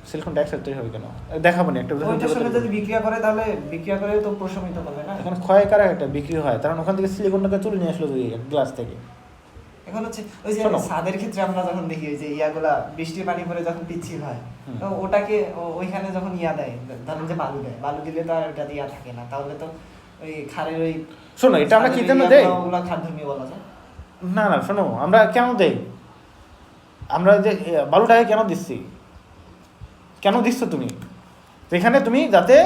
সিলিকন ডাইঅক্সাইড তৈরি হবে কেন, দেখাবো না একটা উদাহরণ। ওইটার সঙ্গে যদি বিক্রিয়া করে তাহলে বিক্রিয়া করে তো প্রশমিত করবে না। এখন ক্ষয়কারক একটা বিক্রি হয়, কারণ ওখান থেকে সিলিকনটাকে তুলে নিয়ে আসলো গ্লাস থেকে। এখন হচ্ছে ওই যে শোনো। ছাদের ক্ষেত্রে আমরা যখন দেখি ওই যে ইয়াগুলা বৃষ্টির পানি পরে যখন পিচ্ছিল হয়, তো ওটাকে ওইখানে যখন ইয়া দেয়, ধরেন যে বালু দেয়, বালু দিলে তো আর ওটা দিয়া থাকে না, তাহলে তো ওই খারের ওই শোনো, এটা আমরা কি জন্য দেই, ওগুলা খাদ্যমি বলা যায় না না শোনো, আমরা কেন দেই, আমরা যে বালুটাকে কেন দিচ্ছি, কেন দিচ্ছ তুমি, এখানে তুমি যাতে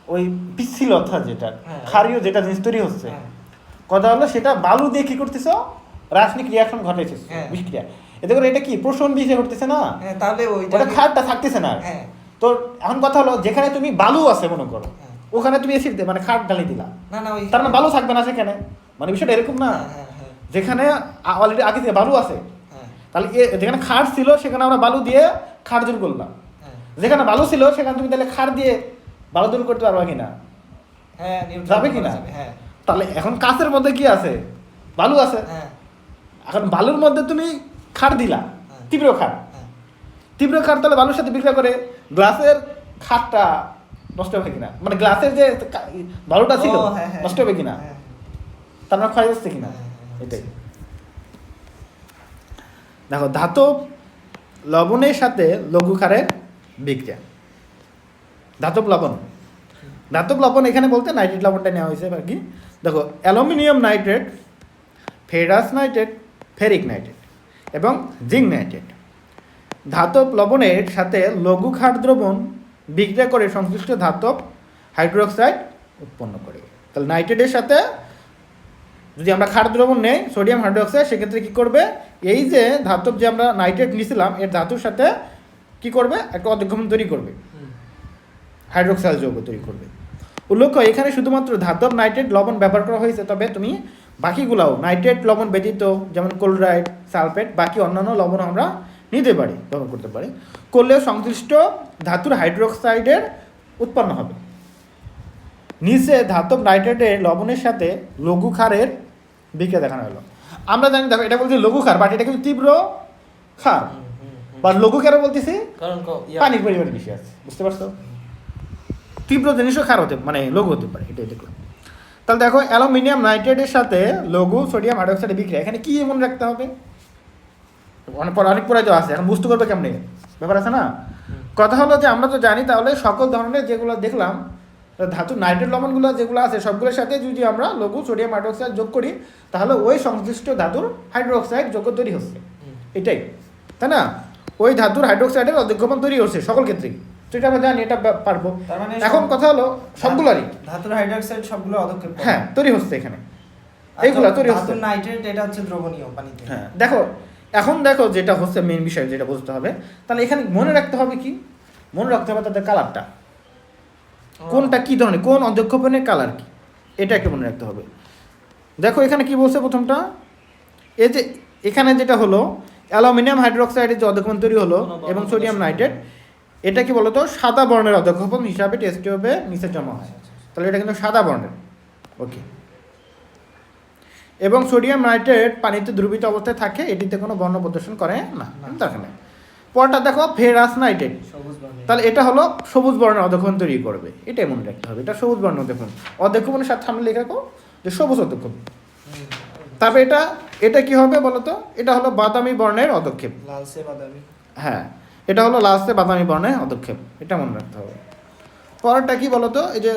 ওই পিচ্ছিলতা যেটা হ্যাঁ। ক্ষারীয় যেটা জিনিস তৈরি হচ্ছে, হ্যাঁ। কথা হলো সেটা বালু দিয়ে কি করতেছো, রাসায়নিক রিয়াকশন ঘটাইছে, হ্যাঁ। বিষক্রিয়া। এতে করে এটা কি প্রশমন বিষয় ঘটতেছে না, হ্যাঁ, তাহলে ওটা ওইটা ক্ষারটা থাকতেছে না। হ্যাঁ। তো এখন কথা হলো যেখানে তুমি বালু আছে মনে করো, হ্যাঁ। ওখানে তুমি এসিড মানে ক্ষার ঢালি দিলা, না না ওই তার মানে বালু থাকবে না সেখানে, মানে বিষয়টা এরকম না। হ্যাঁ, হ্যাঁ, হ্যাঁ, যেখানে অলরেডি আগে থেকে বালু আছে, হ্যাঁ, তাহলে যেখানে খার ছিল সেখানে আমরা বালু দিয়ে খার দূর করলাম, হ্যাঁ, যেখানে বালু ছিল সেখানে তুমি তাহলে খার দিয়ে বালু দূর করতে পারবা কিনা, হ্যাঁ, নিউট্রাল যাবে কিনা? যাবে, হ্যাঁ, তাহলে এখন কাঁচের মধ্যে কি আছে, বালু আছে, হ্যাঁ, এখন বালুর মধ্যে তুমি খার দিলা, হ্যাঁ। তীব্র খার, হ্যাঁ। তীব্র খার তাহলে বালুর সাথে বিক্রিয়া করে গ্লাসের খারটা নষ্ট হবে কিনা, মানে গ্লাসের যে বালুটা ছিল ও, হ্যাঁ, হ্যাঁ, নষ্ট হবে কিনা, হ্যাঁ, তার মানে ক্ষয় হচ্ছে কিনা, হ্যাঁ, হ্যাঁ, এটাই। দেখো ধাতব লবণের সাথে লঘু ক্ষারের বিক্রিয়া, ধাতব লবণ, ধাতব লবণ এখানে বলতে নাইট্রেট লবণটা নেওয়া হয়েছে আর কি। দেখো aluminium nitrate, ferrous nitrate, ferric nitrate এবং জিঙ্ক নাইট্রেট ধাতব লবণের সাথে লঘু ক্ষার দ্রবণ বিক্রিয়া করে সংশ্লিষ্ট ধাতব হাইড্রোক্সাইড উৎপন্ন করে। তাহলে নাইট্রেটের সাথে যদি আমরা ক্ষার দ্রবণ নেই সোডিয়াম হাইড্রোক্সাইড, সেক্ষেত্রে কী করবে, এই যে ধাতব যে আমরা নাইট্রেট নিয়েছিলাম এর ধাতুর সাথে কি করবে, একটা অধিগমন তৈরি করবে, হাইড্রোক্সাইড যৌগ তৈরি করবে। উল্লেখ্য এখানে শুধুমাত্র ধাতব নাইট্রেট লবণ ব্যবহার করা হয়েছে, তবে তুমি বাকিগুলাও নাইট্রেট লবণ ব্যতীত যেমন ক্লোরাইড, সালফেট, বাকি অন্যান্য লবণ আমরা নিতে পারি, ব্যবহার করতে পারি, করলেও সংশ্লিষ্ট ধাতুর হাইড্রোক্সাইডের উৎপন্ন হবে। নিচে ধাতব নাইট্রেটের লবণের সাথে লঘু ক্ষারের বিক্রিয়া দেখানো হলো। আমরা জানি, দেখো এটা বলছি লঘু ক্ষার, বাট এটা কিন্তু তীব্র ক্ষার, বা লঘু ক্ষারও বলতেছি কারণ পানির পরিমাণ বেশি আছে, বুঝতে পারছো? তীব্র জিনিসও ক্ষার হতে মানে লঘু হতে পারে, এটাই দেখলাম। তাহলে দেখো অ্যালুমিনিয়াম নাইট্রেটের সাথে লঘু সোডিয়াম হাইড্রোক্সাইডের বিক্রিয়া, এখানে কি মনে রাখতে হবে, অনেক পরে তো আছে, এখন বুঝতে করবে কেমনে, ব্যাপার আছে না। কথা হলো যে আমরা তো জানি তাহলে সকল ধরনের যেগুলো দেখলাম ধাতু নাইট্রেট লবণগুলো যেগুলো আছে সবগুলোর সাথে যদি আমরা লঘু সোডিয়াম হাইড্রোক্সাইড যোগ করি তাহলে ওই সংশ্লিষ্ট ধাতুর হাইড্রোক্সাইড যোগ্য তৈরি হচ্ছে, এটাই তাই না? ওই ধাতুর হাইড্রোক্সাইডের অধিগমন তৈরি হচ্ছে সকল ক্ষেত্রেই, তো এটা আমরা জানি, এটা পারবো। তার মানে এখন কথা হলো সবগুলোরই ধাতুর হাইড্রোক্সাইড সবগুলো অদক্ষেপ, হ্যাঁ তৈরি হচ্ছে এখানে, এইগুলা তৈরি হচ্ছে। ধাতুর নাইট্রেট এটা হচ্ছে দ্রবণীয় পানিতে। হ্যাঁ দেখো, এখন দেখো যেটা হচ্ছে মেন বিষয় যেটা বুঝতে হবে, তাহলে এখানে মনে রাখতে হবে কি, মনে রাখতে হবে তাদের কালারটা কোনটা, কি ধরনের, কোন অধ্যক্ষপণের কালার কি, এটা একটু মনে রাখতে হবে। দেখো এখানে কি বলছে প্রথমটা, এই যে এখানে যেটা হলো অ্যালুমিনিয়াম হাইড্রোক্সাইডের যে অধ্যক্ষপণ তৈরি হলো এবং সোডিয়াম নাইট্রেট, এটা কি বলতো সাদা বর্ণের অধ্যক্ষপণ হিসাবে টেস্ট টিউবে নিচে জমা হয়, তাহলে এটা কিন্তু সাদা বর্ণের, ওকে। এবং সোডিয়াম নাইট্রেট পানিতে দ্রবীভূত অবস্থায় থাকে, এটিতে কোনো বর্ণ প্রদর্শন করে না, দরকার নেই। পরটা দেখো ফেরাস নাইট্রেট, তাহলে এটা হলো সবুজ বর্ণের অধ্যক্ষপণ তৈরি করবে, এটাই মনে রাখতে হবে, এটা সবুজ বর্ণের অধ্যক্ষপণ, অধ্যক্ষপণের সাথে আমরা লেখা যে সবুজ অধ্যক্ষপণ, তারপরে এটা কি হবে বলো তো? এটা হলো বাদামি বর্ণের অধক্ষেপ। লালচে বাদামি। হ্যাঁ, এটা হলো লালচে বাদামি বর্ণের অধক্ষেপ, এটা মনে রাখতে হবে। পরেরটা কি বলো তো? এই যে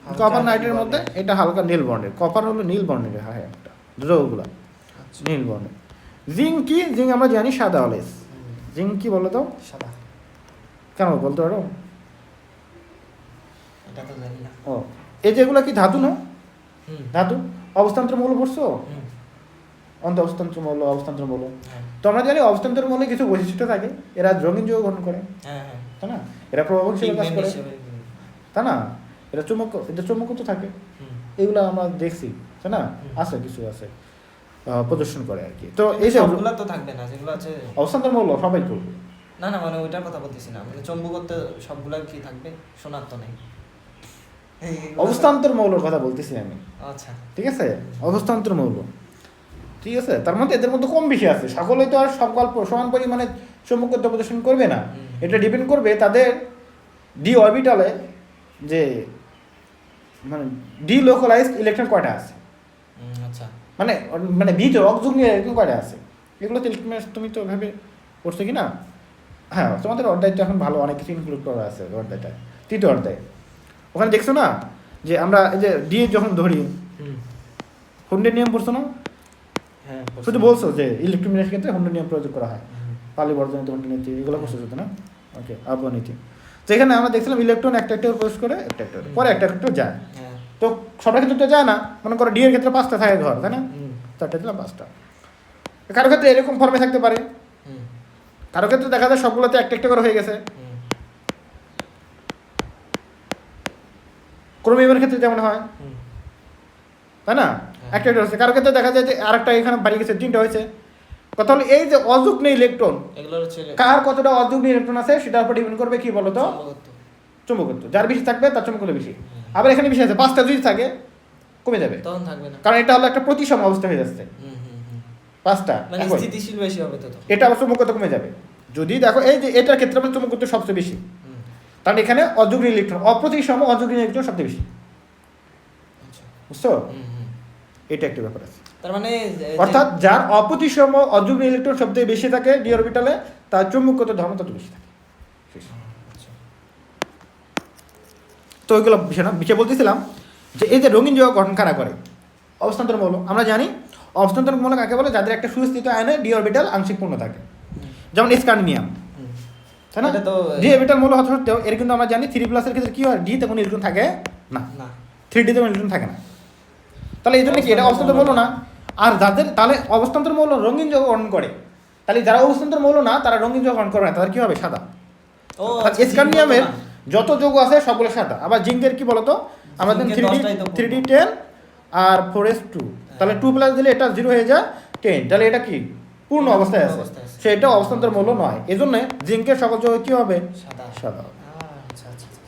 হালকা কপার নীল নাইটের মধ্যে বর্ণের। এটা হালকা নীল বর্ণের, কপার হলো নীল বর্ণের, হ্যাঁ একটা দ্রবগুলা আচ্ছা। নীল বর্ণের। জিঙ্ক কি? জিঙ্ক আমরা জানি সাদা অলয়েস। জিঙ্ক কি বলো তো? সাদা। কেন বলতে পারো? এটা তো জানি না। ও, এই যেগুলো কি ধাতু না? হুম। ধাতু। অবস্থান্তর মৌল পড়ছো? হুম। অন্ত অবস্থান্তর মৌল, অবস্থান্তর মৌল। হ্যাঁ তো আমরা জানি অবস্থান্তর মৌলে কিছু বৈশিষ্ট্য থাকে, এরা রঙিন যৌগ গঠন করে, হ্যাঁ হ্যাঁ। তাই না? এরা প্রভাবক হিসেবে কাজ Pigment করে, হিসেবে, তাই না? এরা এদের চুম্বকত্ব থাকে, হুম। এগুলো আমরা দেখছি, তাই না? হুম। আছে কিছু আছে, প্রদর্শন করে আর কি। তো এই যে সবগুলা তো থাকবে না, যেগুলো আছে। অবস্থান্তর মৌল সবাই করবে। না না, মানে ওইটার কথা বলতেছি না, মানে চৌম্বকত্ব সবগুলা কি থাকবে? সোনার তো নেই। অবস্থান্তর মৌলের কথা বলতেছি আমি, আচ্ছা। ঠিক আছে? অবস্থান্তর মৌল, ঠিক আছে? তার মধ্যে এদের মধ্যে কম বেশি আছে, সকলেই তো আর সব গল্প সমান পরিমাণে চুম্বকত্ব প্রদর্শন করবে না। হুম। এটা ডিপেন্ড করবে তাদের ডি অরবিটালে যে মানে ডি লোকালাইজড ইলেকট্রন কয়টা আছে, আচ্ছা। মানে মানে ভিতর অযুগ্ম ইলেকট্রন কয়টা আছে। এগুলো তুমি তো ভেবে পড়ছো কি না? হ্যাঁ, তোমাদের অধ্যায়টা এখন ভালো, অনেক কিছু ইনক্লুড করা আছে অধ্যায়টা, তৃতীয় অধ্যায়। ওখানে দেখছো না যে আমরা এই যে ডি যখন ধরি, হুম। হুন্ডের নিয়ম পড়ছো না? হ্যাঁ। শুধু বলছো যে ইলেকট্রোমিনের ক্ষেত্রে হুন্ডের নিয়ম প্রয়োগ করা হয়, হুম। পালি বর্জনিত হুন্ডের নীতি, এগুলো পড়ছো তো না? ওকে, আবনীতি। তো এখানে আমরা দেখছিলাম ইলেকট্রন একটা একটা প্রবেশ করে, একটা পরে একটা যায়। হ্যাঁ। তো সবার ক্ষেত্রে তো যায় না, মনে করো ডি এর ক্ষেত্রে 5টা থাকে ঘর, তাই না? হুম। 4টা দিলাম 5টা। কারো ক্ষেত্রে এরকম ফর্মে থাকতে পারে, হুম। কারো ক্ষেত্রে দেখা যায় সবগুলোতে একটা একটা করে হয়ে গেছে। হুম। ক্রোমিয়ামের ক্ষেত্রে যেমন হয়, হুম। তাই না? একটা একটা হচ্ছে। কারো ক্ষেত্রে দেখা যায় যে আরেকটা এখানে বাড়ি গেছে, 3টা হয়েছে। কথা হলো এই যে অযুগ্ম ইলেকট্রন, এগুলো হচ্ছে কার কতটা অযুগ্ম ইলেকট্রন আছে সেটার উপর ডিপেন্ড করবে কি বলতো? চৌম্বকত্ব। চুম্বকত্ব। যার বেশি থাকবে তার চুম্বকত্ব বেশি। আবার এখানে বেশি আছে, 5টা যদি থাকে কমে যাবে, তখন থাকবে না। কারণ এটা হলো একটা প্রতিসম অবস্থা হয়ে যাচ্ছে। হুম হুম হুম। 5টা মানে একই। স্থিতিশীল বেশি হবে তো তখন। এটা আবার চুম্বকত্ব কমে যাবে। যদি দেখো এই যে এটার ক্ষেত্রে আমার চুম্বকত্ব সবচেয়ে বেশি, হুম। কারণ এখানে অযুগ্ম ইলেকট্রন, অপ্রতিসম অযুগ্ম ইলেকট্রন সবচেয়ে বেশি, আচ্ছা। বুঝছো? হুম হুম। এটা একটা ব্যাপার আছে। তার মানে অর্থাৎ যার অপ্রতিসম অযুগ্ম ইলেকট্রন সবচেয়ে বেশি থাকে ডি অরবিটালে, তার চুম্বকত্ব ধর্ম তত বেশি থাকে। আচ্ছা। তো ওইগুলো বিষয় না, বিষয় বলতেছিলাম যে এই যে রঙিন যৌগ গঠন কারা করে? অবস্থান্তর মৌল। আমরা জানি অবস্থান্তর মৌল কাকে বলে? যাদের একটা সুস্থিত আয়নে ডি অরবিটাল আংশিক পূর্ণ থাকে, যেমন স্কান্ডিনিয়াম, হুম। তাই না? এটা তো ডি অরবিটাল মৌল হতে সত্ত্বেও এর কিন্তু আমরা জানি 3+ এর ক্ষেত্রে কি হয়, ডি তে কোনো ইলেকট্রন থাকে না, না। 3D তে কোনো ইলেকট্রন থাকে না। তাহলে এই জন্য কি এটা অবস্থান্তর মৌল না? আর যাদের তাহলে অবস্থান্তর মৌল রঙিন যৌগ গঠন করে, তাহলে যারা অবস্থান্তর মৌল না তারা রঙিন যৌগ গঠন করে না, তাদের কি হবে? সাদা। ও স্কান্ডিয়ামের যত যৌগ আছে সবগুলো সাদা। আবার জিঙ্কের কি বলতো? আমরা জানি জিঙ্কের 10টাই তো 3D 10 আর 4s2, তাহলে 2+ দিলে এটা 0 হয়ে যায় 10, তাহলে এটা কি পূর্ণ অবস্থায় আছে, অবস্থায় আছে। সেটা অবস্থান্তর মৌল নয়। এজন্য জিঙ্কের সকল যৌগ কি হবে? সাদা। সাদা হবে। আচ্ছা আচ্ছা আচ্ছা।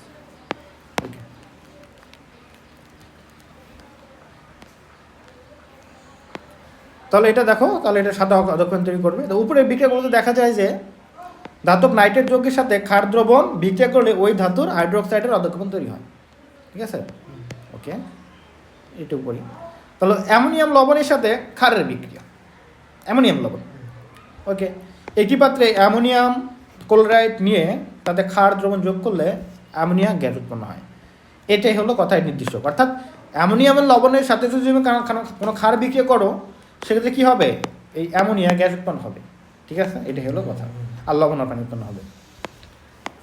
Okay. তাহলে এটা দেখো, তাহলে এটা সাদা অধক্ষেপণ তৈরি করবে। তো উপরে বিক্রিয়াগুলোতে দেখা যায় যে ধাতব নাইট্রেট যৌগের সাথে ক্ষার দ্রবণ বিক্রিয়া করলে ওই ধাতুর হাইড্রোক্সাইডের অধক্ষেপণ তৈরি হয়, ঠিক আছে? ওকে, এটা উপরে। তাহলে অ্যামোনিয়াম লবণের সাথে ক্ষারের বিক্রিয়া, অ্যামোনিয়াম লবণ, ওকে। একই পাত্রে অ্যামোনিয়াম ক্লোরাইড নিয়ে তাতে ক্ষার দ্রবণ যোগ করলে অ্যামোনিয়া গ্যাস উৎপন্ন হয়। এটাই হলো কথায় নির্দিষ্ট। অর্থাৎ অ্যামোনিয়ামের লবণের সাথে যদি তুমি কোনো ক্ষার বিক্রিয়া করো, সেক্ষেত্রে কী হবে? এই অ্যামোনিয়া গ্যাস উৎপন্ন হবে, ঠিক আছে? এটাই হলো কথা। আর লবণ পানি উৎপন্ন হবে।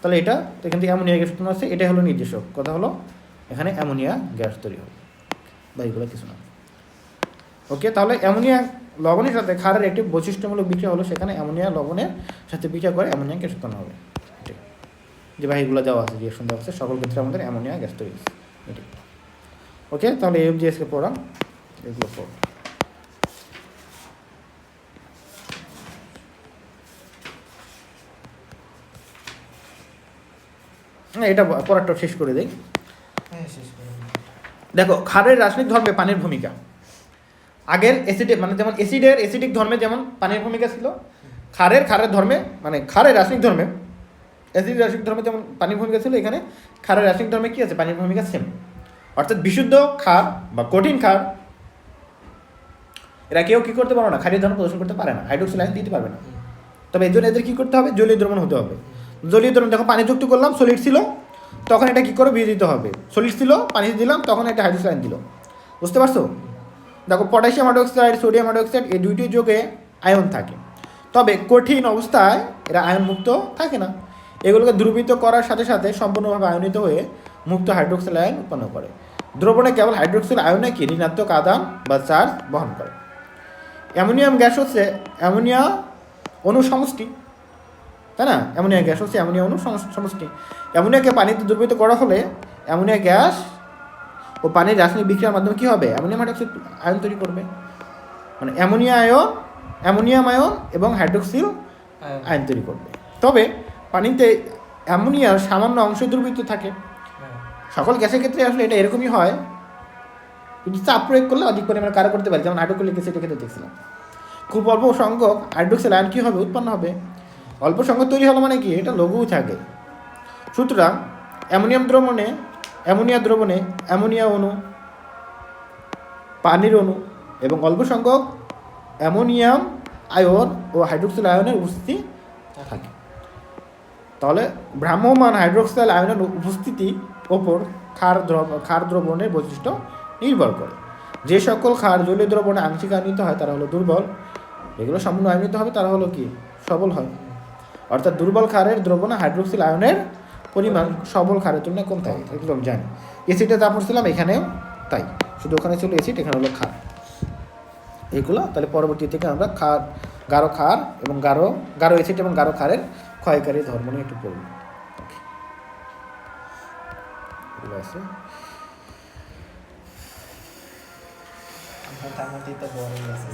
তাহলে এটা তো এখান থেকে অ্যামোনিয়া গ্যাস উৎপন্ন হচ্ছে, এটাই হলো নির্দেশক। কথা হলো এখানে অ্যামোনিয়া গ্যাস তৈরি হবে, বা এইগুলো কিছু না। ওকে, তাহলে অ্যামোনিয়া লবণের সাথে ক্ষারের একটি বৈশিষ্ট্যমূলক বিক্রিয়া হলো সেখানে অ্যামোনিয়া লবণের সাথে বিক্রিয়া করে অ্যামোনিয়া গ্যাস উৎপন্ন হবে। এটাই যে ভাইগুলো দেওয়া আছে, যে সুন্দর আছে, সকল ক্ষেত্রে আমাদের অ্যামোনিয়া গ্যাস তৈরি হচ্ছে, এটাই। ওকে, তাহলে এফজিএসকে পড়াম, এগুলো পড়। এটা পড়াটা শেষ করে দেই। হ্যাঁ, শেষ করে দিন। দেখো, ক্ষারের রাসায়নিক ধর্মে পানির ভূমিকা। আগের অ্যাসিডে মানে যেমন অ্যাসিডের অ্যাসিডিক ধর্মে যেমন পানির ভূমিকা ছিল, ক্ষারের ধর্মে মানে ক্ষারের রাসায়নিক ধর্মে, অ্যাসিড রাসায়নিক ধর্মে যেমন পানির ভূমিকা ছিল, এখানে ক্ষারের রাসায়নিক ধর্মে কী আছে? পানির ভূমিকা সেম। অর্থাৎ বিশুদ্ধ ক্ষার বা কঠিন ক্ষার এরা কেউ কী করতে পারে না, ক্ষারীয় ধর্ম প্রদর্শন করতে পারে না, হাইড্রোক্সিল আয়ন দিতে পারবে না। তবে এই জন্য এদের কী করতে হবে, জলীয় দ্রবণ হতে হবে। জলীয় দ্রবণ যখন পানি যুক্ত করলাম, সলিড ছিল, তখন এটা কী করে বিয়োজিত হবে, সলিড ছিল পানি দিলাম, তখন এটা হাইড্রোক্সিল আয়ন দিল। বুঝতে পারছো? দেখো পটাশিয়াম হাইড্রোক্সাইড, সোডিয়াম হাইড্রোক্সাইড এই দুইটি যোগে আয়ন থাকে, তবে কঠিন অবস্থায় এরা আয়ন মুক্ত থাকে না। এগুলোকে দ্রবীভূত করার সাথে সাথে সম্পূর্ণভাবে আয়নিত হয়ে মুক্ত হাইড্রোক্সিল আয়ন উৎপন্ন করে। দ্রবণে কেবল হাইড্রোক্সিল আয়নে কি ঋণাত্মক আদান বা চার্জ বহন করে। অ্যামোনিয়াম গ্যাস হচ্ছে অ্যামোনিয়া অণু সমষ্টি, তাই না? অ্যামোনিয়া গ্যাস হচ্ছে অ্যামোনিয়া অণু সমষ্টি। অ্যামোনিয়াকে পানিতে দ্রবীভূত করা হলে অ্যামোনিয়া গ্যাস ও পানির রাসায়নিক বিক্রিয়ার মাধ্যমে কী হবে, অ্যামোনিয়াম হাইড্রোক্সাইড আয়ন তৈরি করবে, মানে অ্যামোনিয়াম আয়ন এবং হাইড্রোক্সিল আয়ন তৈরি করবে। তবে পানিতে অ্যামোনিয়ার সামান্য অংশ দ্রবীভূত থাকে। সকল গ্যাসের ক্ষেত্রে আসলে এটা এরকমই হয়, কিন্তু চাপ প্রয়োগ করলে অধিক পরিমাণে কারো করতে পারে, যেমন হাইড্রোক্লোরিক অ্যাসিডের ক্ষেত্রে দেখছিলাম। খুব অল্প সংখ্যক হাইড্রোক্সিল আয়ন কী হবে, উৎপন্ন হবে। অল্প সংখ্যক তৈরি হলো মানে কি, এটা লঘুও থাকে। সুতরাং অ্যামোনিয়া দ্রবণে অ্যামোনিয়া অণু, পানির অণু এবং অল্প সংখ্যক অ্যামোনিয়াম আয়ন ও হাইড্রোক্সিল আয়নের উপস্থিতি থাকে। তাহলে ভ্রাম্যমাণ হাইড্রোক্সাইল আয়নের উপস্থিতির ওপর ক্ষার দ্রবণের বৈশিষ্ট্য নির্ভর করে। যে সকল ক্ষার জলীয় দ্রবণে আংশিক আয়নিত হয় তারা হলো দুর্বল, এগুলো সম্পূর্ণ আয়নিত হবে তারা হলো কি সবল হয়। অর্থাৎ দুর্বল ক্ষারের দ্রবণে হাইড্রোক্সিল আয়নের পরিমাণ সবল ক্ষারের তুলনায় কম থাকে, এগুলো আমি জানি। অ্যাসিডে তা পড়ছিলাম, এখানেও তাই, শুধু ওখানে ছিল অ্যাসিড, এখানে হলো ক্ষার। এগুলো তাহলে পরবর্তী থেকে আমরা গাঢ় ক্ষার এবং গাঢ় অ্যাসিড এবং গাঢ় ক্ষারের ক্ষয়কারী ধর্ম নিয়ে একটু পড়ব। এগুলো আছে মোটামুটি তো বড়ই আছে।